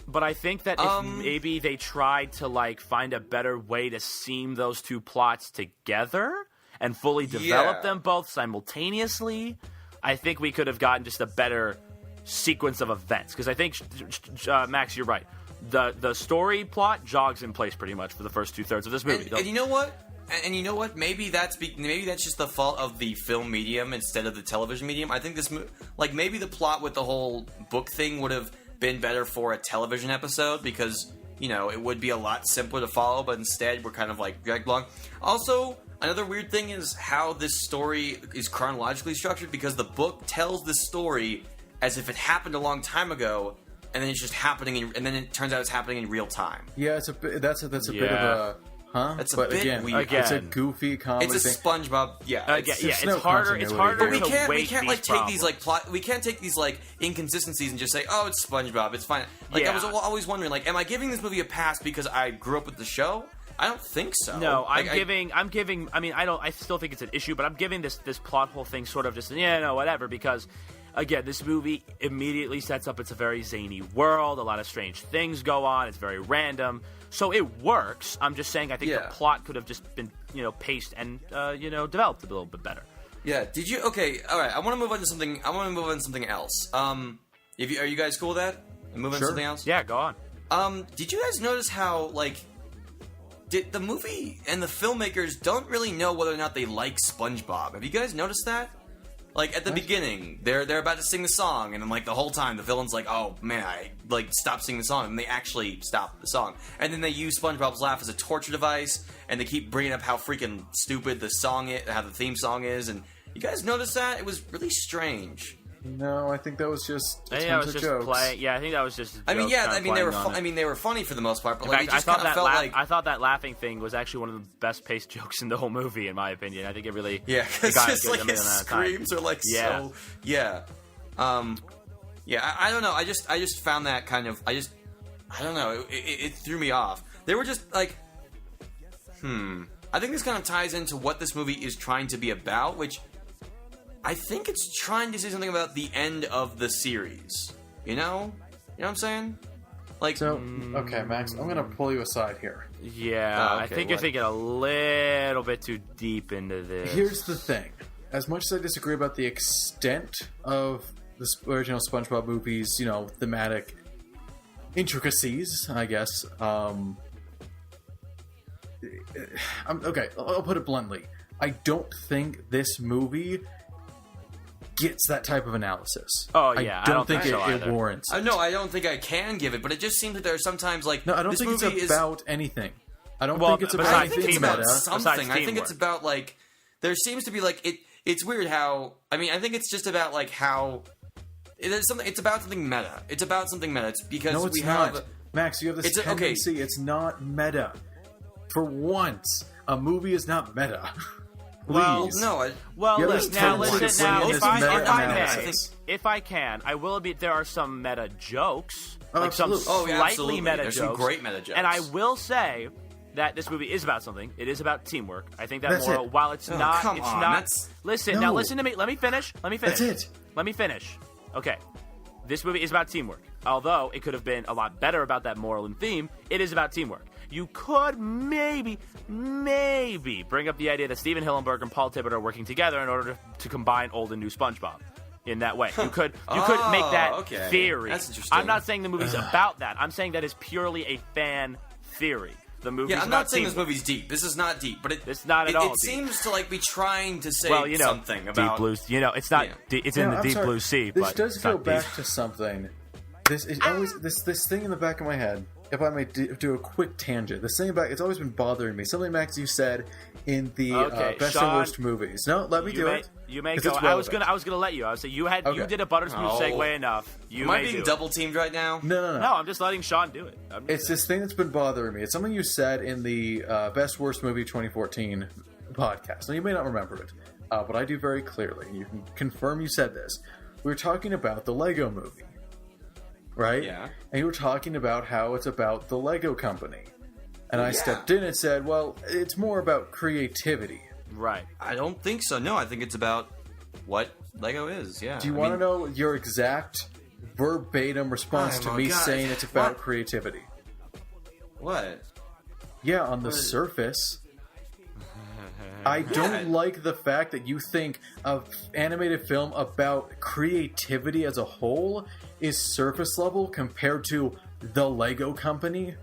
But I think that if maybe they tried to find a better way to seam those two plots together and fully develop them both simultaneously, I think we could have gotten just a better sequence of events. Because I think, Max, you're right. The story plot jogs in place pretty much for the first 2/3 of this movie. And you know what? And you know what? Maybe that's just the fault of the film medium instead of the television medium. I think this maybe the plot with the whole book thing would have been better for a television episode, because it would be a lot simpler to follow, but instead we're kind of dragged along. Also, another weird thing is how this story is chronologically structured, because the book tells this story as if it happened a long time ago, and then it's just happening, and then it turns out it's happening in real time. Yeah, that's a bit of a That's a but bit again, weird. It's a goofy comedy. It's a SpongeBob. It's harder. It's harder. But we can't take take these plot. We can't take these inconsistencies and just say, "Oh, it's SpongeBob. It's fine." I was always wondering, am I giving this movie a pass because I grew up with the show? I don't think so. No, I'm giving. I mean, I still think it's an issue, but I'm giving this plot whole thing sort of just whatever, because. Again, this movie immediately sets up it's a very zany world. A lot of strange things go on. It's very random. So it works. I'm just saying I think the plot could have just been, paced and, developed a little bit better. Yeah. Did you... Okay, all right. I want to move on to something... else. Are you guys cool with that? Move on to something else? Yeah, go on. Did you guys notice how, did the movie and the filmmakers don't really know whether or not they like SpongeBob? Have you guys noticed that? At the beginning, they're about to sing the song, and then, the whole time, the villain's oh, man, I, stop singing the song, and they actually stop the song. And then they use SpongeBob's laugh as a torture device, and they keep bringing up how freaking stupid how the theme song is, and you guys notice that? It was really strange. No, I think that was just I think that was just jokes. Yeah, I think that was just. They were. They were funny for the most part, but in fact, it just kind of felt I thought that laughing thing was actually one of the best paced jokes in the whole movie, in my opinion. I think it really. Yeah, it's just his screams are so. Yeah. I don't know. I just found that kind of. I don't know. It threw me off. They were just I think this kind of ties into what this movie is trying to be about, which. I think it's trying to say something about the end of the series. You know what I'm saying? Okay, Max, I'm gonna pull you aside here. Yeah, okay, I think you're thinking a little bit too deep into this. Here's the thing: as much as I disagree about the extent of the original SpongeBob movies, thematic intricacies, I guess. Okay, I'll put it bluntly. I don't think this movie gets that type of analysis. Oh yeah, I don't think it warrants. No, I don't think I can give it, but it just seems that there are sometimes no, I don't think it's about anything. I don't think it's about anything. I think it's about meta. something. I think it's about there seems to be it's weird how I think it's just about how there's something. It's about something meta. It's about soming meta. It's because no, it's not. Max, you have this tendency. It's not meta. For once, a movie is not meta. Well, no. If I can, I will admit there are some meta jokes, some slightly meta There's jokes, some great meta jokes, and I will say that this movie is about something. It is about teamwork. I think that moral, while it's not, come it's on, not. Listen, now listen to me. Let me finish. That's it. Let me finish. Okay, this movie is about teamwork. Although it could have been a lot better about that moral and theme, it is about teamwork. You could maybe bring up the idea that Steven Hillenburg and Paul Tibbitt are working together in order to combine old and new SpongeBob. In that way, you could make that theory. That's interesting. I'm not saying the movie's about that. I'm saying that is purely a fan theory. The movie's I'm not saying this movie's deep. This is not deep, but it's not at all. It seems to be trying to say something about deep blue. It's not. Yeah. It's in the deep blue sea. This but does go back to something. This is always this thing in the back of my head. If I may do a quick tangent, this thing about it's always been bothering me. Something, Max, you said in the best Sean, and worst movies. No, let me do it. You may go. I was gonna let you. I was saying you did a butter smooth segue enough. Am I being double teamed right now? No. No, I'm just letting Sean do it. It's this thing that's been bothering me. It's something you said in the best worst movie 2014 podcast. Now you may not remember it, but I do very clearly. You can confirm you said this. We were talking about the Lego Movie, right? Yeah. And you were talking about how it's about the Lego company. And I stepped in and said, well, it's more about creativity. Right. I don't think so. No, I think it's about what Lego is. Yeah. Do you want to know your exact verbatim response to me saying it's about creativity? What? Yeah, on the surface. I don't like the fact that you think an animated film about creativity as a whole is surface level compared to the Lego company.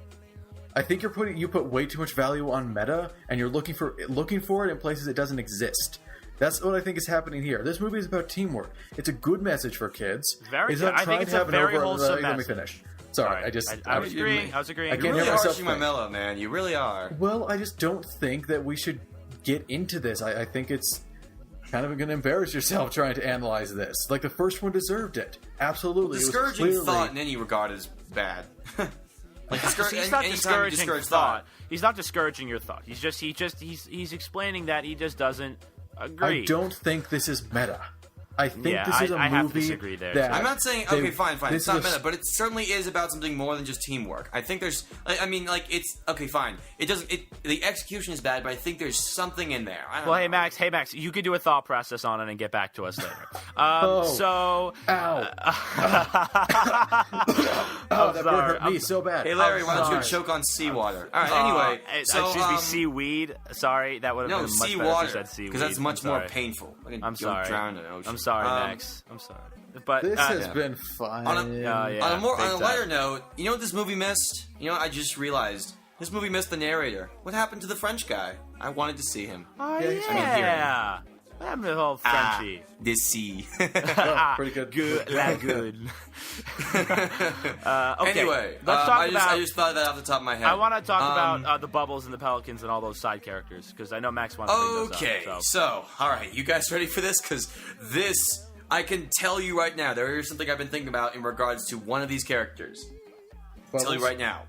I think you put way too much value on meta, and you're looking for it in places it doesn't exist. That's what I think is happening here. This movie is about teamwork. It's a good message for kids. Very it's good. not I think it's a very wholesome message. Let me finish. Sorry, I was agreeing. I was agreeing. You're really harshing my mellow, man. You really are. Well, I just don't think that we should get into this. I think it's kind of going to embarrass yourself trying to analyze this. Like, the first one deserved it. Absolutely. Discouraging thought in any regard is bad. Like, he's not discouraging thought. He's not discouraging your thought. He's explaining that he just doesn't agree. I don't think this is meta. I think this is a movie have to disagree there. that... I'm not saying... Okay, fine. It's not meta, but it certainly is about something more than just teamwork. I think there's... I mean, like, it's... Okay, fine. It doesn't... The execution is bad, but I think there's something in there. I don't know. Hey, Max, you could do a thought process on it and get back to us later. Ow. That hurt me so bad. Hey, Larry, why don't you choke on seawater? All right, anyway. Excuse me, seaweed. Sorry, that would have been much better if you said seaweed. Because that's much more painful. I'm sorry. Drown in an ocean. I'm sorry, Max. I'm sorry. But this has been fun. On a lighter note, you know what this movie missed? You know, I just realized this movie missed the narrator. What happened to the French guy? I wanted to see him. Oh, yeah. What happened to the whole Frenchie? This sea. Pretty good. Good. Okay. Anyway, let's talk about... I just thought of that off the top of my head. I want to talk about the Bubbles and the Pelicans and all those side characters, because I know Max wants to bring those up. Okay, so, all right, you guys ready for this? Because this, I can tell you right now, there is something I've been thinking about in regards to one of these characters. I'll tell you right now.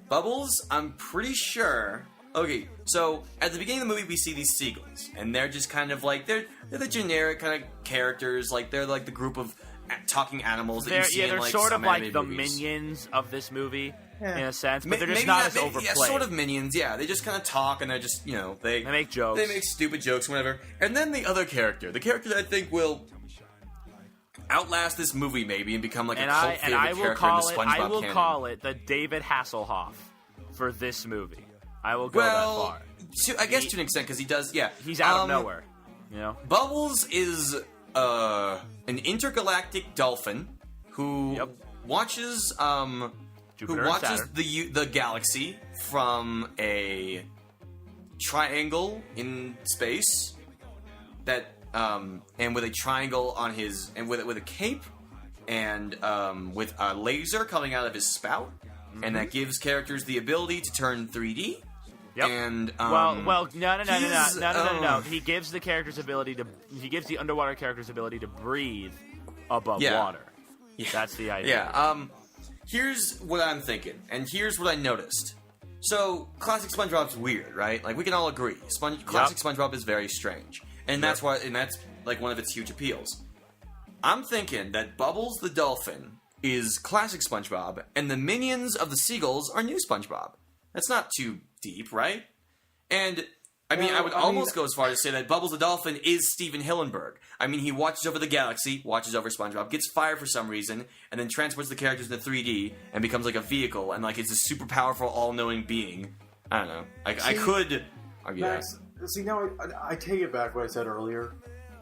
Bubbles, I'm pretty sure... Okay, so at the beginning of the movie, we see these seagulls, and they're just kind of like they're the generic kind of characters, like they're like the group of talking animals that you see in like sort of like the movies. Minions of this movie in a sense, but they're just not as overplayed. Yeah, sort of minions. Yeah, they just kind of talk, and they're just they make jokes, they make stupid jokes, whatever. And then the other character, the character that I think will outlast this movie maybe and become like a cult favorite character in the SpongeBob canon. I will call it the David Hasselhoff for this movie. I will go that far. I guess to an extent, because he does, yeah. He's out of nowhere, Bubbles is an intergalactic dolphin who watches the galaxy from a triangle in space that and with a triangle on his and with a cape and with a laser coming out of his spout, and that gives characters the ability to turn 3D. Yep. And no. He gives the characters ability to. He gives the underwater characters ability to breathe above water. Yeah. That's the idea. Yeah. Here's what I'm thinking, and here's what I noticed. So, classic SpongeBob's weird, right? Like we can all agree, classic SpongeBob is very strange, and that's like one of its huge appeals. I'm thinking that Bubbles the dolphin is classic SpongeBob, and the minions of the seagulls are new SpongeBob. That's not too deep, right? And I mean, I would almost go as far as to say that Bubbles the dolphin is Steven Hillenburg. I mean, he watches over the galaxy, watches over SpongeBob, gets fired for some reason, and then transports the characters into 3D and becomes like a vehicle, and like it's a super powerful, all-knowing being. I don't know. I could argue Max, that. See, now I take it back what I said earlier.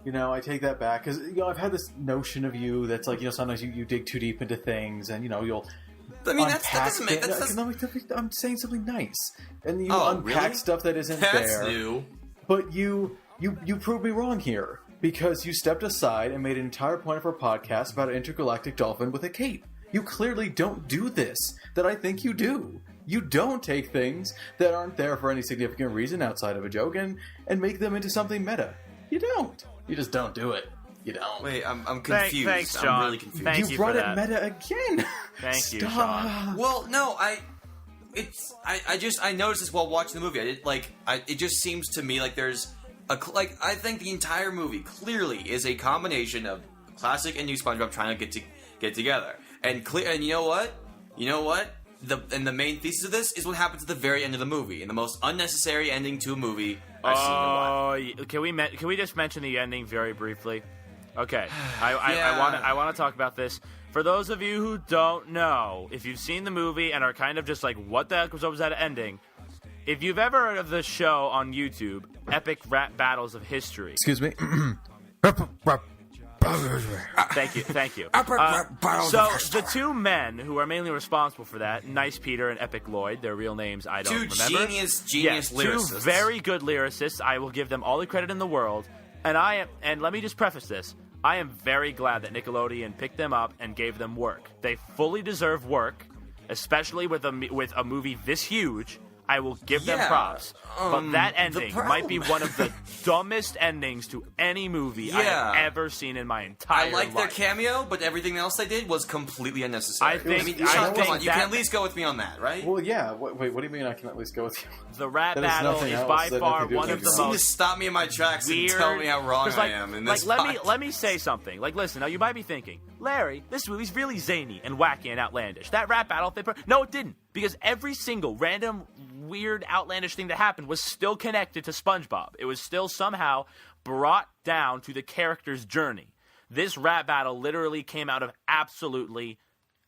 I take that back because I've had this notion of you that's like sometimes you dig too deep into things, and you'll. I mean, that doesn't make... I'm saying something nice. And you unpack stuff that isn't there. That's new. But you proved me wrong here. Because you stepped aside and made an entire point of our podcast about an intergalactic dolphin with a cape. You clearly don't do this. That I think you do. You don't take things that aren't there for any significant reason outside of a joke and make them into something meta. You don't. You just don't do it. You don't. Wait, I'm confused. Thanks, Sean. I'm really confused. Thank you brought for it that. meta again. Thank you, Stop. Sean. Well, no, I noticed this while watching the movie. It just seems to me like there's I think the entire movie clearly is a combination of classic and new SpongeBob trying to get together. And you know what? The main thesis of this is what happens at the very end of the movie, and the most unnecessary ending to a movie I've seen in a while. Can we just mention the ending very briefly? Okay, I want to talk about this. For those of you who don't know, if you've seen the movie and are kind of just like, what the heck was that ending? If you've ever heard of the show on YouTube, Epic Rap Battles of History. Excuse me. Thank you. So the two men who are mainly responsible for that, Nice Peter and Epic Lloyd, their real names I don't remember. Genius lyricists. Two very good lyricists. I will give them all the credit in the world. And let me just preface this. I am very glad that Nickelodeon picked them up and gave them work. They fully deserve work, especially with a movie this huge. I will give them props. But that ending might be one of the dumbest endings to any movie I have ever seen in my entire life. I like their cameo, but everything else they did was completely unnecessary. Sean, come on, you can at least go with me on that, right? Well, yeah. Wait, what do you mean I can at least go with you? The rap battle is by far one of the most... You seem to stop me in my tracks and tell me how wrong I am in this let me say something. Listen, now you might be thinking, Larry, this movie's really zany and wacky and outlandish. That rap battle... No, it didn't. Because every single random, weird, outlandish thing that happened was still connected to SpongeBob. It was still somehow brought down to the character's journey. This rap battle literally came out of absolutely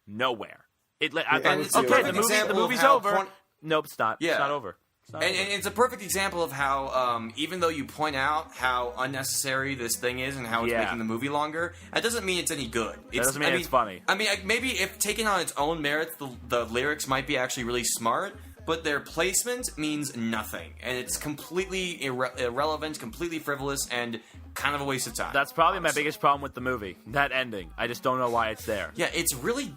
nowhere. The movie's over. Nope, it's not. Yeah. It's not over. And it's a perfect example of how, even though you point out how unnecessary this thing is and how it's making the movie longer, that doesn't mean it's any good. That doesn't mean it's funny. I mean, maybe if taken on its own merits, the lyrics might be actually really smart, but their placement means nothing. And it's completely irrelevant, completely frivolous, and kind of a waste of time. That's probably my biggest problem with the movie. That ending. I just don't know why it's there. Yeah, it's really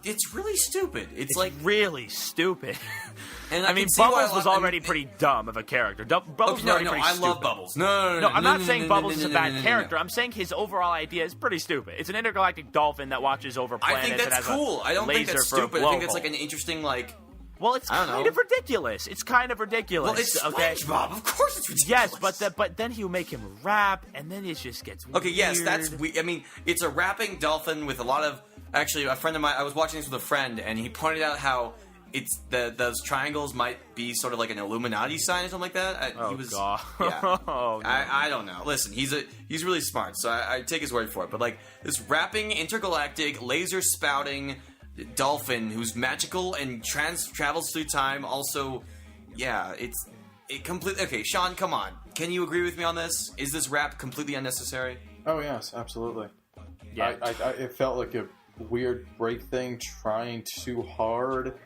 stupid. It's like really stupid. And I mean, Bubbles was already pretty dumb of a character. Bubbles was already pretty stupid. I love Bubbles. No, I'm not saying Bubbles is a bad character. I'm saying his overall idea is pretty stupid. It's an intergalactic dolphin that watches over planets. I think that's cool. I don't think that's stupid. I think it's like an interesting Well, it's kind of ridiculous. It's kind of ridiculous. Well, it's SpongeBob. Of course it's ridiculous. Yes, but then he'll make him rap, and then it just gets weird. Okay, yes, that's weird. I mean, it's a rapping dolphin with a lot of... Actually, a friend of mine... I was watching this with a friend, and he pointed out how it's those triangles might be sort of like an Illuminati sign or something like that. God. Yeah. Oh, no. I don't know. Listen, he's really smart, so I take his word for it. But this rapping, intergalactic, laser spouting... dolphin who's magical and travels through time. Also, it completely... Okay, Sean, come on. Can you agree with me on this? Is this rap completely unnecessary? Oh, yes, absolutely. Yeah. It felt like a weird break thing, trying too hard.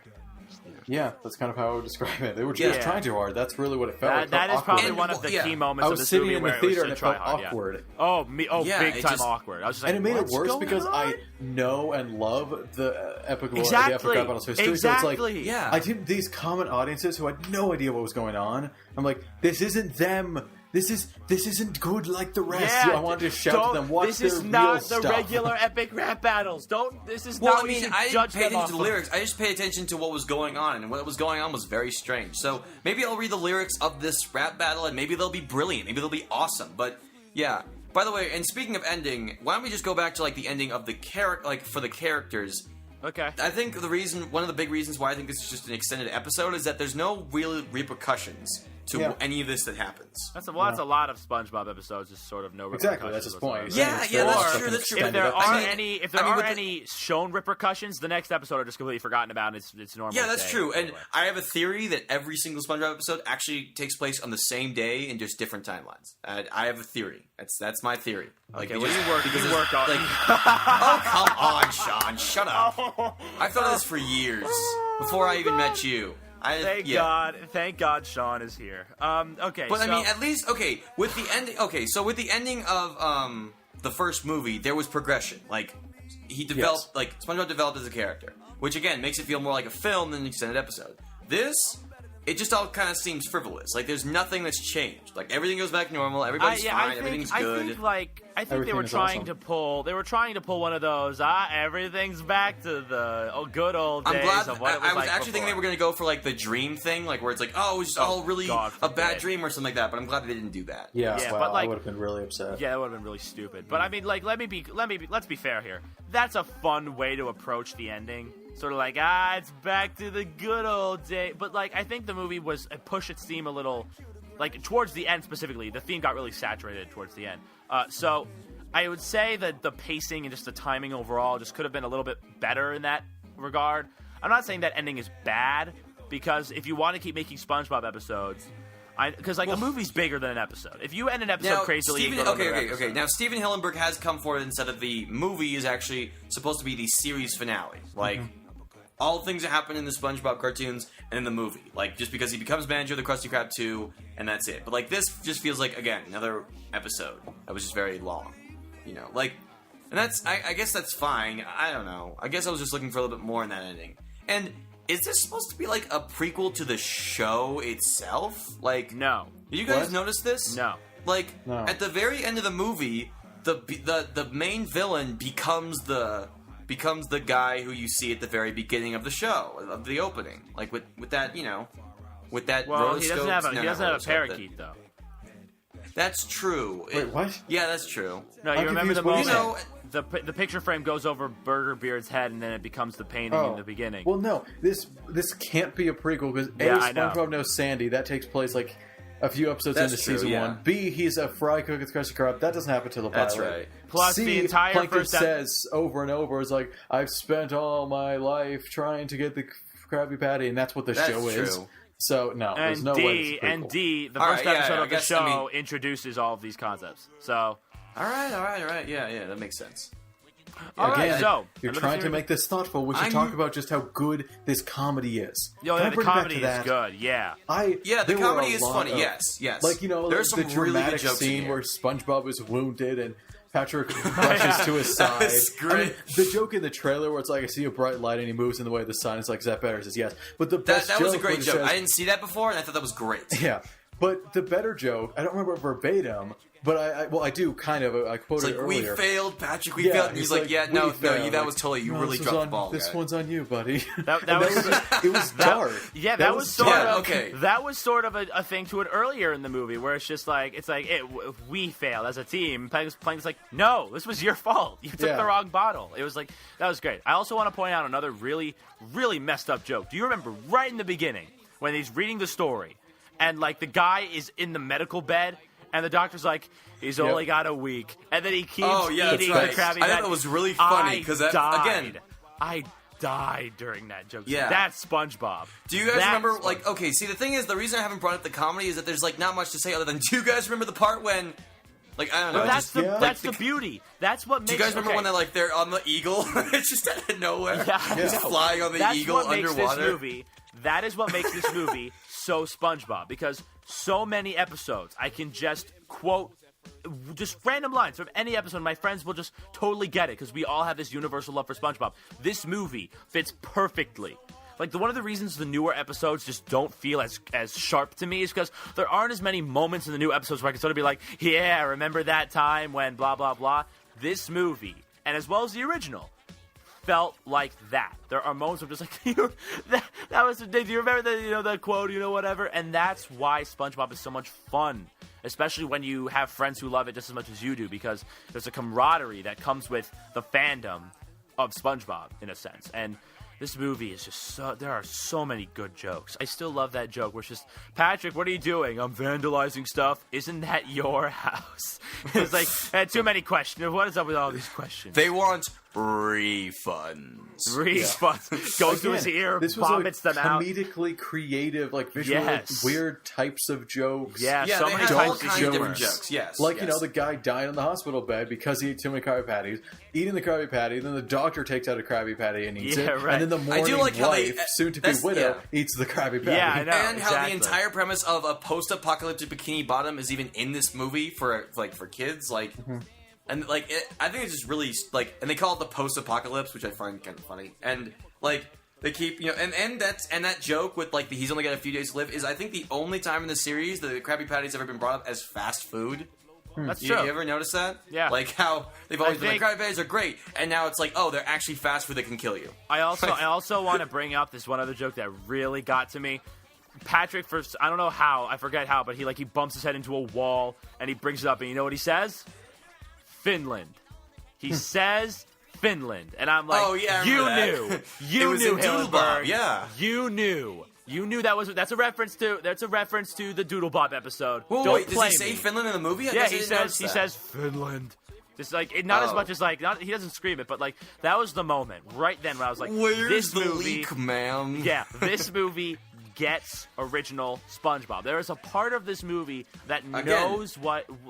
Yeah, that's kind of how I would describe it. They were just trying too hard. That's really what it felt like. That is probably one of the key moments of this movie where it was to try hard. Awkward. Big time awkward. I was just like, and it made it worse because I know and love the Epic Rap Battles history. Exactly. So it's like, I did these common audiences who had no idea what was going on. I'm like, this isn't them. This isn't good like the rest. Yeah, I wanted to shout to them, watch this is not the regular Epic Rap Battles. This is not what you should judge them off. I didn't pay attention to the lyrics. I just paid attention to what was going on, and what was going on was very strange. So maybe I'll read the lyrics of this rap battle, and maybe they'll be brilliant. Maybe they'll be awesome. But yeah. By the way, and speaking of ending, why don't we just go back to the ending of the for the characters? Okay. I think one of the big reasons why I think this is just an extended episode is that there's no real repercussions to any of this that happens. That's a lot of SpongeBob episodes. Just sort of no repercussions. Exactly, that's his point. Yeah, that's true. That's true. If there are any shown repercussions, the next episode are just completely forgotten about. And it's normal. Yeah, that's true. And I have a theory that every single SpongeBob episode actually takes place on the same day in just different timelines. I have a theory. That's my theory. Okay, well, you work on. Oh, come on, Sean! Shut up. I've thought of this for years before I even met you. Thank God Sean is here. Okay, but I mean, at least with the ending. Okay, so with the ending of the first movie, there was progression. He developed, SpongeBob developed as a character, which again makes it feel more like a film than an extended episode. This, it just all kind of seems frivolous. Like, there's nothing that's changed. Like, everything goes back normal. Everybody's fine. Everything's good. I think they were trying to pull. They were trying to pull one of those. Everything's back to the good old days. I'm glad. Of what it was I was like actually thinking they were going to go for like the dream thing, like where it's like, oh, it was just all really a bad dream or something like that. But I'm glad they didn't do that. Yeah, yeah, wow, but like, I would have been really upset. Yeah, it would have been really stupid. But I mean, like, let's be fair here. That's a fun way to approach the ending. Sort of like, it's back to the good old day. But like, I think the movie was pushed its theme a little, like towards the end specifically. The theme got really saturated towards the end. So I would say that the pacing and just the timing overall just could have been a little bit better in that regard. I'm not saying that ending is bad, because if you want to keep making SpongeBob episodes, because like a movie's bigger than an episode. If you end an episode crazily, okay. Now Steven Hillenburg has come forward and said that the movie is actually supposed to be the series finale. Like all the things that happen in the SpongeBob cartoons and in the movie. Like just because he becomes manager of the Krusty Krab 2, and that's it. But like this just feels like again another episode that was just very long. You know, like, and that's I guess that's fine. I don't know. I guess I was just looking for a little bit more in that ending. And is this supposed to be like a prequel to the show itself? Like, no. Did you guys notice this? No. Like, at the very end of the movie, the main villain becomes the guy who you see at the very beginning of the show, of the opening. Like with that, you know, with that. Well, he doesn't have a parakeet though. That's true. Wait, what? Yeah, that's true. No, you remember the moment the picture frame goes over Burger Beard's head, and then it becomes the painting in the beginning. Well, no, this can't be a prequel because SpongeBob knows Sandy. That takes place like a few episodes into season 1. B, he's a fry cook at Krusty Krab. That doesn't happen till the pilot. That's right. Plus, C, the entire Plankton first says over and over, is like, I've spent all my life trying to get the Krabby Patty, and that's what the show is. So, no, there's no way it's a prequel. And D, the first episode of the show introduces all of these concepts. So... All right. Yeah, that makes sense. Again, so you're trying to make this thoughtful. We should talk about just how good this comedy is. The comedy is good. Yeah. The comedy is funny. Yes. Like, you know, there's the dramatic scene where SpongeBob is wounded and Patrick rushes to his side. Great. I mean, the joke in the trailer where it's like, I see a bright light and he moves in the way of the sun. It's like, is that better? He says yes. But the best that joke was a great joke. Says, I didn't see that before, and I thought that was great. Yeah. But the better joke, I don't remember verbatim, but I do kind of. I quoted it earlier. It's like, we failed, Patrick, we failed. And he's like, no, that was totally, you really dropped the ball. This one's on you, buddy. It was dark. That was sort of a thing to it earlier in the movie, where it's just like, we failed as a team. Plankton's like, no, this was your fault. You took the wrong bottle. It was like, that was great. I also want to point out another really, really messed up joke. Do you remember right in the beginning when he's reading the story? And, like, the guy is in the medical bed, and the doctor's like, he's only got a week. And then he keeps eating the Krabby Patty. I thought it was really funny, because, again... I died during that joke. Yeah. That's SpongeBob. Do you guys remember, like, okay, see, the thing is, the reason I haven't brought up the comedy is that there's, like, not much to say other than, do you guys remember the part when... Like, I don't know. But that's the beauty. That's what makes... Do you guys remember when they're on the eagle? It's just out of nowhere. Just flying on the eagle underwater. That is what makes this movie so SpongeBob, because so many episodes I can just quote just random lines from any episode. My friends will just totally get it because we all have this universal love for SpongeBob. This movie fits perfectly. Like, one of the reasons the newer episodes just don't feel as sharp to me is because there aren't as many moments in the new episodes where I can sort of be like, yeah, remember that time when blah, blah, blah. This movie, and as well as the original, felt like that. There are moments where I'm just like, that was, do you remember the quote, whatever? And that's why SpongeBob is so much fun, especially when you have friends who love it just as much as you do, because there's a camaraderie that comes with the fandom of SpongeBob, in a sense. And this movie is just there are so many good jokes. I still love that joke where it's just, Patrick, what are you doing? I'm vandalizing stuff. Isn't that your house? It's like, I had too many questions. What is up with all these questions? They want refunds. Goes to his ear, vomits them out. Comedically creative, like visually weird types of jokes. Yeah, so many types of different jokes. Yes, like the guy died on the hospital bed because he ate too many Krabby Patties. Eating the Krabby Patty, then the doctor takes out a Krabby Patty and eats it, and then the mourning wife, soon-to-be widow, eats the Krabby Patty. Yeah, I know, and how the entire premise of a post-apocalyptic Bikini Bottom is even in this movie for kids, like. And, like, I think it's just really, like, and they call it the post-apocalypse, which I find kind of funny. And, like, They keep, and that joke with like he's only got a few days to live is I think the only time in the series the Krabby Patty's ever been brought up as fast food. That's true. You ever notice that? Yeah. Like how they've always been like Krabby Patties are great, and now it's like, oh, they're actually fast food that can kill you. I also want to bring up this one other joke that really got to me. Patrick, first, I don't know how, I forget how, but he bumps his head into a wall and he brings it up, and you know what he says? Finland. He says Finland, and I'm like, oh yeah, you that. knew, you it knew, was in Doodlebob, yeah, you knew that's a reference to the Doodlebob episode. Whoa, Don't wait, play does he say me. Finland in the movie? Yeah, he says Finland. Just like not as much as like he doesn't scream it, but like that was the moment right then when I was like, where's this the movie, leak, ma'am? Yeah, this movie gets original SpongeBob. There is a part of this movie that knows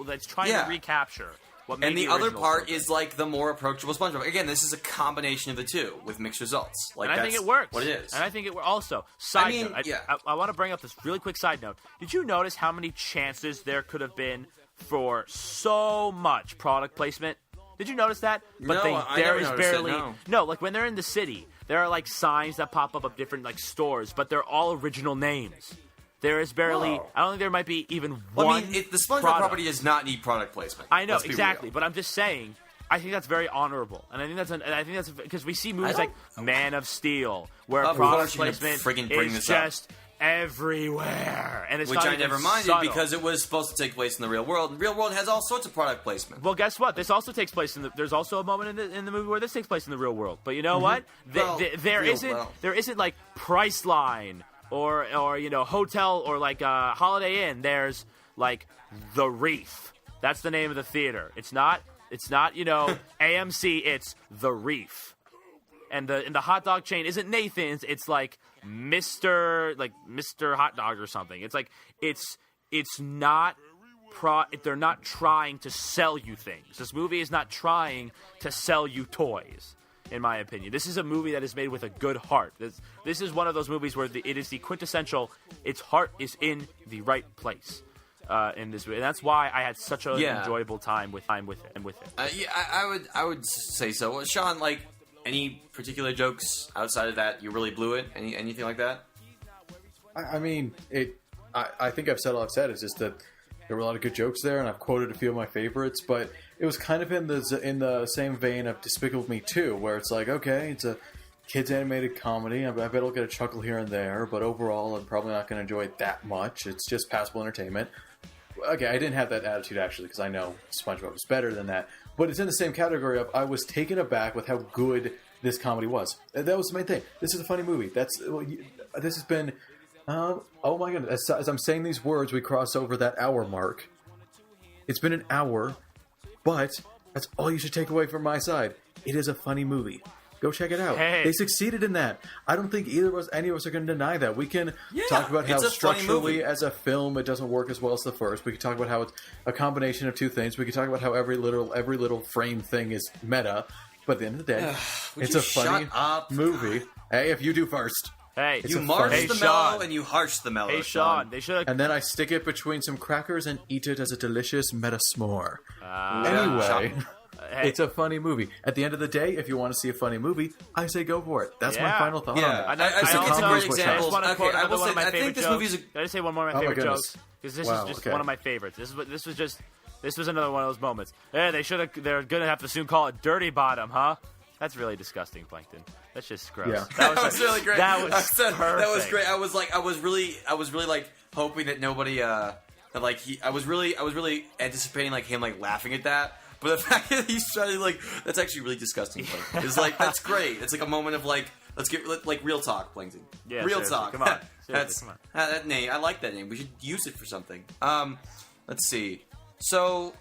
that's trying to recapture what made and the other part SpongeBob. is like the more approachable SpongeBob. Again, this is a combination of the two with mixed results. Like, and I think it works. What it is, and I think it also. Side note, I want to bring up this really quick side note. Did you notice how many chances there could have been for so much product placement? Did you notice that? But there is barely no. Like when they're in the city, there are like signs that pop up of different like stores, but they're all original names. There is barely. Whoa. I don't think there might be even one. I mean, the SpongeBob property does not need product placement. I know exactly, but I'm just saying. I think that's very honorable, and I think that's because we see movies like Man of Steel where product placement is just everywhere, and it's which not I even never minded subtle. because it was supposed to take place in the real world. The real world has all sorts of product placement. Well, guess what? This also takes place there's also a moment in the movie where this takes place in the real world. But you know what? There isn't like Priceline or hotel or like Holiday Inn. There's like the Reef. That's the name of the theater. It's not AMC. It's the Reef. And the hot dog chain isn't Nathan's. It's like Mr. Hot Dog or something. It's like it's not they're not trying to sell you things. This movie is not trying to sell you toys, in my opinion. This is a movie that is made with a good heart. This is one of those movies where it is the quintessential. Its heart is in the right place. In this movie, and that's why I had such an enjoyable time with it. I would say so. Well, Sean, like. Any particular jokes outside of that you really blew it? Anything like that? I mean, I think I've said all I've said. It's just that there were a lot of good jokes there, and I've quoted a few of my favorites. But it was kind of in the same vein of Despicable Me 2, where it's like, okay, it's a kids animated comedy. I bet I'll get a chuckle here and there, but overall, I'm probably not going to enjoy it that much. It's just passable entertainment. Okay, I didn't have that attitude actually because I know SpongeBob is better than that. But it's in the same category of I was taken aback with how good this comedy was. That was the main thing. This is a funny movie. This has been. Oh my goodness! As I'm saying these words, we cross over that hour mark. It's been an hour, but that's all you should take away from my side. It is a funny movie. Go check it out. Hey. They succeeded in that. I don't think any of us are going to deny that. We can talk about how structurally as a film it doesn't work as well as the first. We can talk about how it's a combination of two things. We can talk about how every little frame thing is meta. But at the end of the day, it's a funny movie. Hey, if you do first. Hey, you march the mellow and you harsh the mellow. Hey, Sean, they should have. And then I stick it between some crackers and eat it as a delicious meta s'more. Anyway. Hey. It's a funny movie. At the end of the day, if you want to see a funny movie, I say go for it. That's my final thought on that. I think it's a great example. I think this movie is. Can I just say one more of my favorite jokes? Because this is just one of my favorites. This was another one of those moments. They're gonna have to soon call it Dirty Bottom, huh? That's really disgusting, Plankton. That's just gross. Yeah. That was really great. That was perfect. That was great. I was really like hoping that nobody I was really anticipating like him like laughing at that. But the fact that he's trying to that's actually really disgusting. It's like that's great. It's like a moment of let's get like real talk, Plankton. Yeah, real seriously. talk. Come on, Come on. That name. I like that name. We should use it for something. Let's see. So,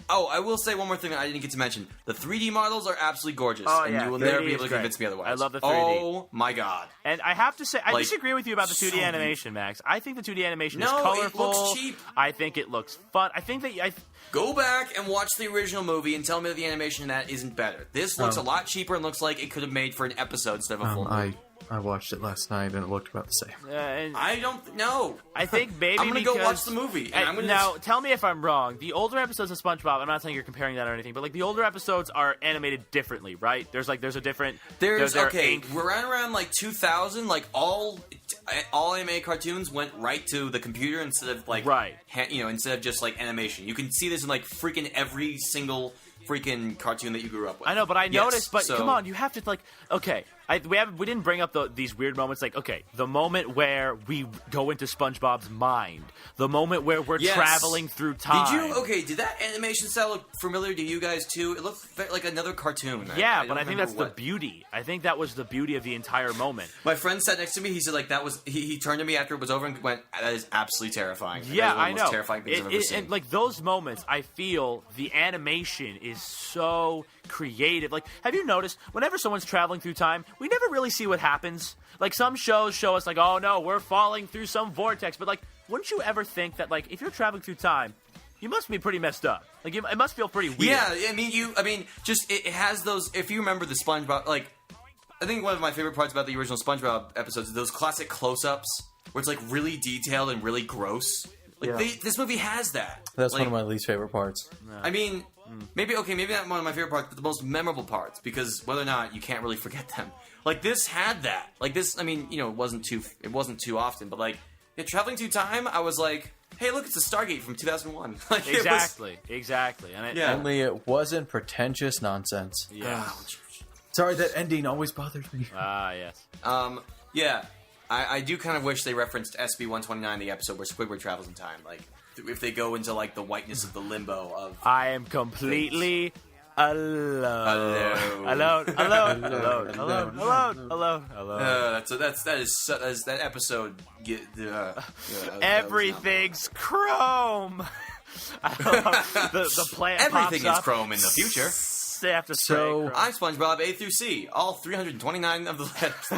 I will say one more thing that I didn't get to mention. The 3D models are absolutely gorgeous, and you will never be able to convince me otherwise. I love the 3D. Oh my god! And I have to say, I disagree with you about the 2D animation, Max. I think the 2D animation is colorful. It looks cheap. I think it looks fun. I think that Go back and watch the original movie and tell me that the animation in that isn't better. This looks a lot cheaper and looks like it could have made for an episode instead of a full movie. I watched it last night and it looked about the same. And I don't know. I think maybe I'm gonna go watch the movie. And I'm gonna now, tell me if I'm wrong. The older episodes of SpongeBob, I'm not saying you're comparing that or anything, but like the older episodes are animated differently, right? There's a different. Okay. We're around like 2000. Like all anime cartoons went right to the computer instead of like instead of just like animation. You can see this in like freaking every single freaking cartoon that you grew up with. I know, but I noticed. But come on, you have to like. Okay, we didn't bring up these weird moments. Like, okay, the moment where we go into SpongeBob's mind, the moment where we're traveling through time. Did that animation style look familiar to you guys too? It looked like another cartoon. Yeah, but I think that's the beauty. I think that was the beauty of the entire moment. My friend sat next to me. He said like that was. He turned to me after it was over and went, "That is absolutely terrifying." Yeah, I know. Most terrifying things I've ever seen. And like those moments, I feel the animation is so creative. Like, have you noticed whenever someone's traveling through time, we never really see what happens? Like, some shows show us like, oh no, we're falling through some vortex, but like, wouldn't you ever think that like if you're traveling through time, you must be pretty messed up? Like, it must feel pretty weird. Yeah, it has those. If you remember the SpongeBob, like, I think one of my favorite parts about the original SpongeBob episodes is those classic close-ups where it's like really detailed and really gross. Like this movie has that. That's like, one of my least favorite parts. I mean, maybe not one of my favorite parts, but the most memorable parts, because whether or not you can't really forget them. Like this had that. Like this, I mean, it wasn't too often, but like traveling through time, I was like, hey, look, it's the Stargate from 2001. Like, exactly. And only it wasn't pretentious nonsense. Yeah. Sorry, that ending always bothers me. Yes. Yeah. I do kind of wish they referenced SB-129, the episode where Squidward travels in time. Like, if they go into, like, the whiteness of the limbo of... I am completely alone. That episode... Everything's chrome! the plant Everything is chrome in the future. I'm SpongeBob A through C, all 329 of the letters.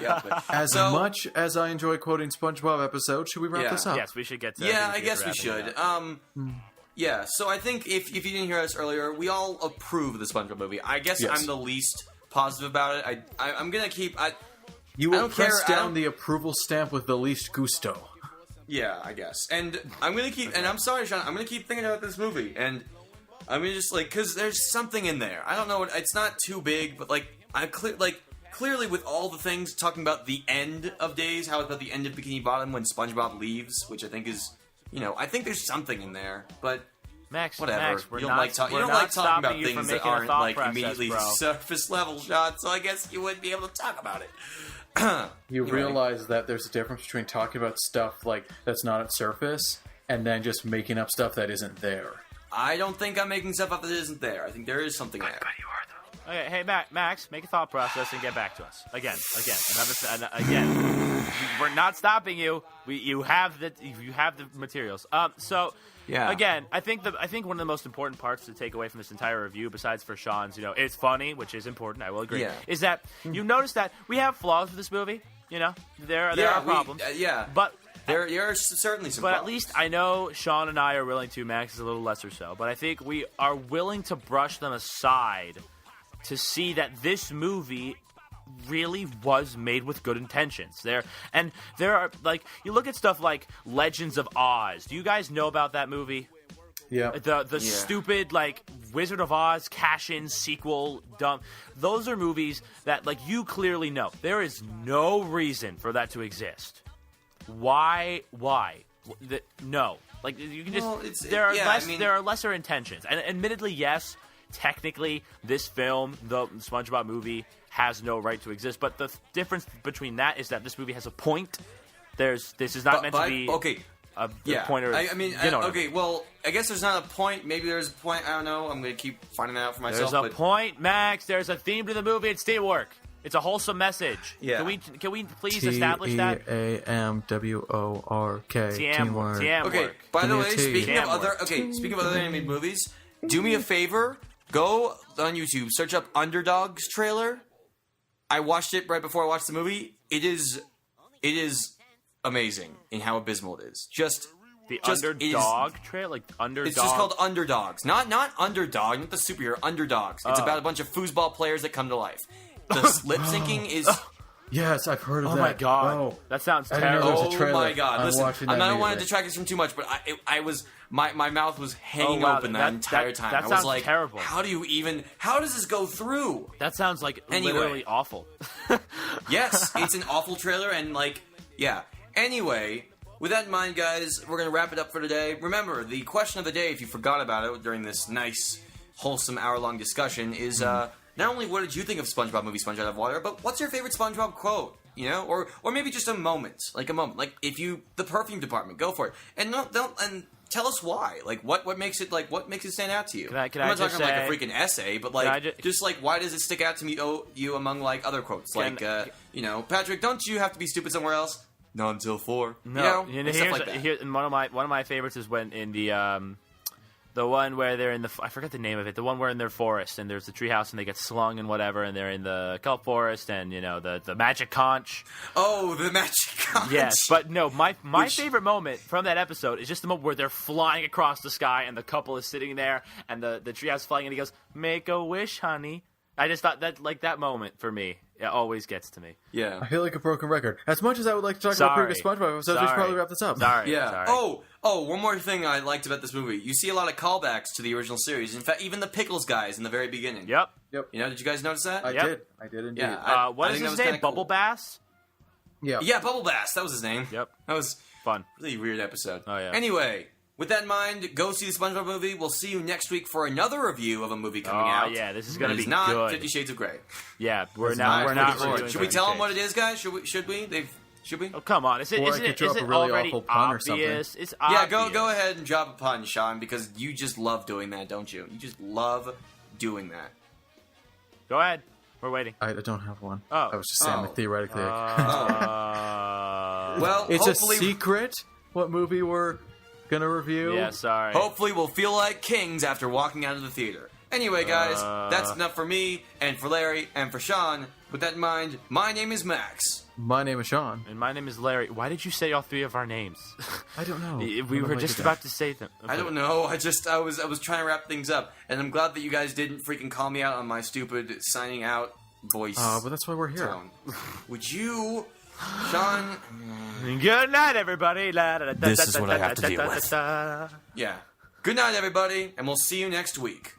As much as I enjoy quoting SpongeBob episodes, should we wrap this up? Yes, we should get to. Yeah, I guess we should. Yeah, so I think if you didn't hear us earlier, we all approve of the SpongeBob movie. I guess I'm the least positive about it. I'm gonna keep. You will press down the approval stamp with the least gusto. Yeah, I guess, and I'm gonna keep. And I'm sorry, Sean. I'm gonna keep thinking about this movie and. I mean, just like, because there's something in there. I don't know. It's not too big, but like, clearly with all the things talking about the end of days, how about the end of Bikini Bottom when SpongeBob leaves, which I think is, I think there's something in there. But Max, whatever. Max, you don't like talking about things that aren't like immediately bro. surface level, Sean. So I guess you wouldn't be able to talk about it. You realize that there's a difference between talking about stuff like that's not at surface and then just making up stuff that isn't there. I don't think I'm making stuff up that isn't there. I think there is something there. But you are, though. Okay, hey, Max, make a thought process and get back to us. Again. We're not stopping you. You have the materials. Again, I think one of the most important parts to take away from this entire review, besides for Sean's, it's funny, which is important. I will agree. Is that you notice that we have flaws with this movie. There are problems. But. There are certainly some problems. But at least I know Sean and I are willing to. Max is a little lesser so. But I think we are willing to brush them aside to see that this movie really was made with good intentions. There are, like, you look at stuff like Legends of Oz. Do you guys know about that movie? Yeah. The stupid, like, Wizard of Oz cash-in sequel dump. Those are movies that, like, you clearly know. There is no reason for that to exist. Why? No. Like, you can just... there are lesser intentions. And admittedly, yes, technically, this film, the SpongeBob movie, has no right to exist. But the difference between that is that this movie has a point. This is not meant to be... Okay. Pointer. Well, I guess there's not a point. Maybe there's a point. I don't know. I'm going to keep finding that out for myself. There's a point, Max. There's a theme to the movie. It's teamwork. It's a wholesome message. Yeah. Can we please establish that? TEAMWORK. Teamwork. Okay. By the way, speaking of other animated movies, do me a favor. Go on YouTube. Search up Underdogs trailer. I watched it right before I watched the movie. It is amazing in how abysmal it is. Underdog trailer, like Underdog. It's just called Underdogs. Not Underdog, not the superhero. Underdogs. It's about a bunch of foosball players that come to life. The lip syncing is Yes, I've heard of that. Oh my god, Oh. that sounds I didn't know there terrible. was a trailer. Oh my god! I'm Listen, watching I that don't want to immediately. distract us from too much, but my mouth was hanging wow, open that that entire time. that I was sounds like, terrible. how does this go through? That sounds like Anyway. literally awful. Yes, it's an awful trailer, and like, yeah. Anyway, with that in mind, guys, we're gonna wrap it up for today. Remember, the question of the day, if you forgot about it during this nice, wholesome hour-long discussion, is not only what did you think of SpongeBob movie SpongeBob Out of Water, but what's your favorite SpongeBob quote? You know, or maybe just a moment, like if you the perfume department, go for it, and and tell us why, like what makes it stand out to you. Can I I'm not just talking like a say- freaking essay, but Can I like just like why does it stick out to me? You among like other quotes, Can- like you know, Patrick, don't you have to be stupid somewhere else? Not until 4. No, you know, and stuff like that. And one of my favorites is when in the one where they're in I forget the name of it. The one where in their forest and there's the treehouse and they get slung and whatever, and they're in the kelp forest and you know the magic conch. Oh, the magic conch. Yes, but no, my favorite moment from that episode is just the moment where they're flying across the sky and the couple is sitting there and the treehouse flying and he goes, "Make a wish, honey." I just thought that moment for me, it always gets to me. Yeah. I feel like a broken record. As much as I would like to talk about previous SpongeBob episodes, we should probably wrap this up. Sorry. Yeah. Sorry. Oh, one more thing I liked about this movie. You see a lot of callbacks to the original series. In fact, even the Pickles guys in the very beginning. Yep. You know, did you guys notice that? I Yep. did indeed. Yeah. What I is think his that was name? kinda cool. Bubble Bass? Yeah. Yeah, Bubble Bass. That was his name. Yep. That was Fun. a really weird episode. Oh, yeah. Anyway, with that in mind, go see the SpongeBob movie. We'll see you next week for another review of a movie coming out. Yeah, this is going to It be is not good. 50 Shades of Grey. Yeah, we're not not Fifty reviewing Should we tell them what it Shades. is, guys? Should we? Should we? Oh, come on. Is it, Or I is could it, drop is a it really already awful pun or something. obvious? It's Yeah, obvious. go ahead and drop a pun, Sean, because you just love doing that, don't you? You just love doing that. Go ahead. We're waiting. I don't have one. Oh. I was just saying, Oh. like, theoretically. Well, it's hopefully, a secret what movie we're going to review. Yeah, sorry. hopefully we'll feel like kings after walking out of the theater. Anyway, guys, that's enough for me and for Larry and for Sean. With that in mind, my name is Max. My name is Sean. And my name is Larry. Why did you say all three of our names? I don't know. We were just about to say them. I don't know. I was trying to wrap things up, and I'm glad that you guys didn't freaking call me out on my stupid signing out voice. But that's why we're here. tone. Would you, Sean? Good night, everybody. This is what I have to deal with. Yeah. Good night, everybody, and we'll see you next week.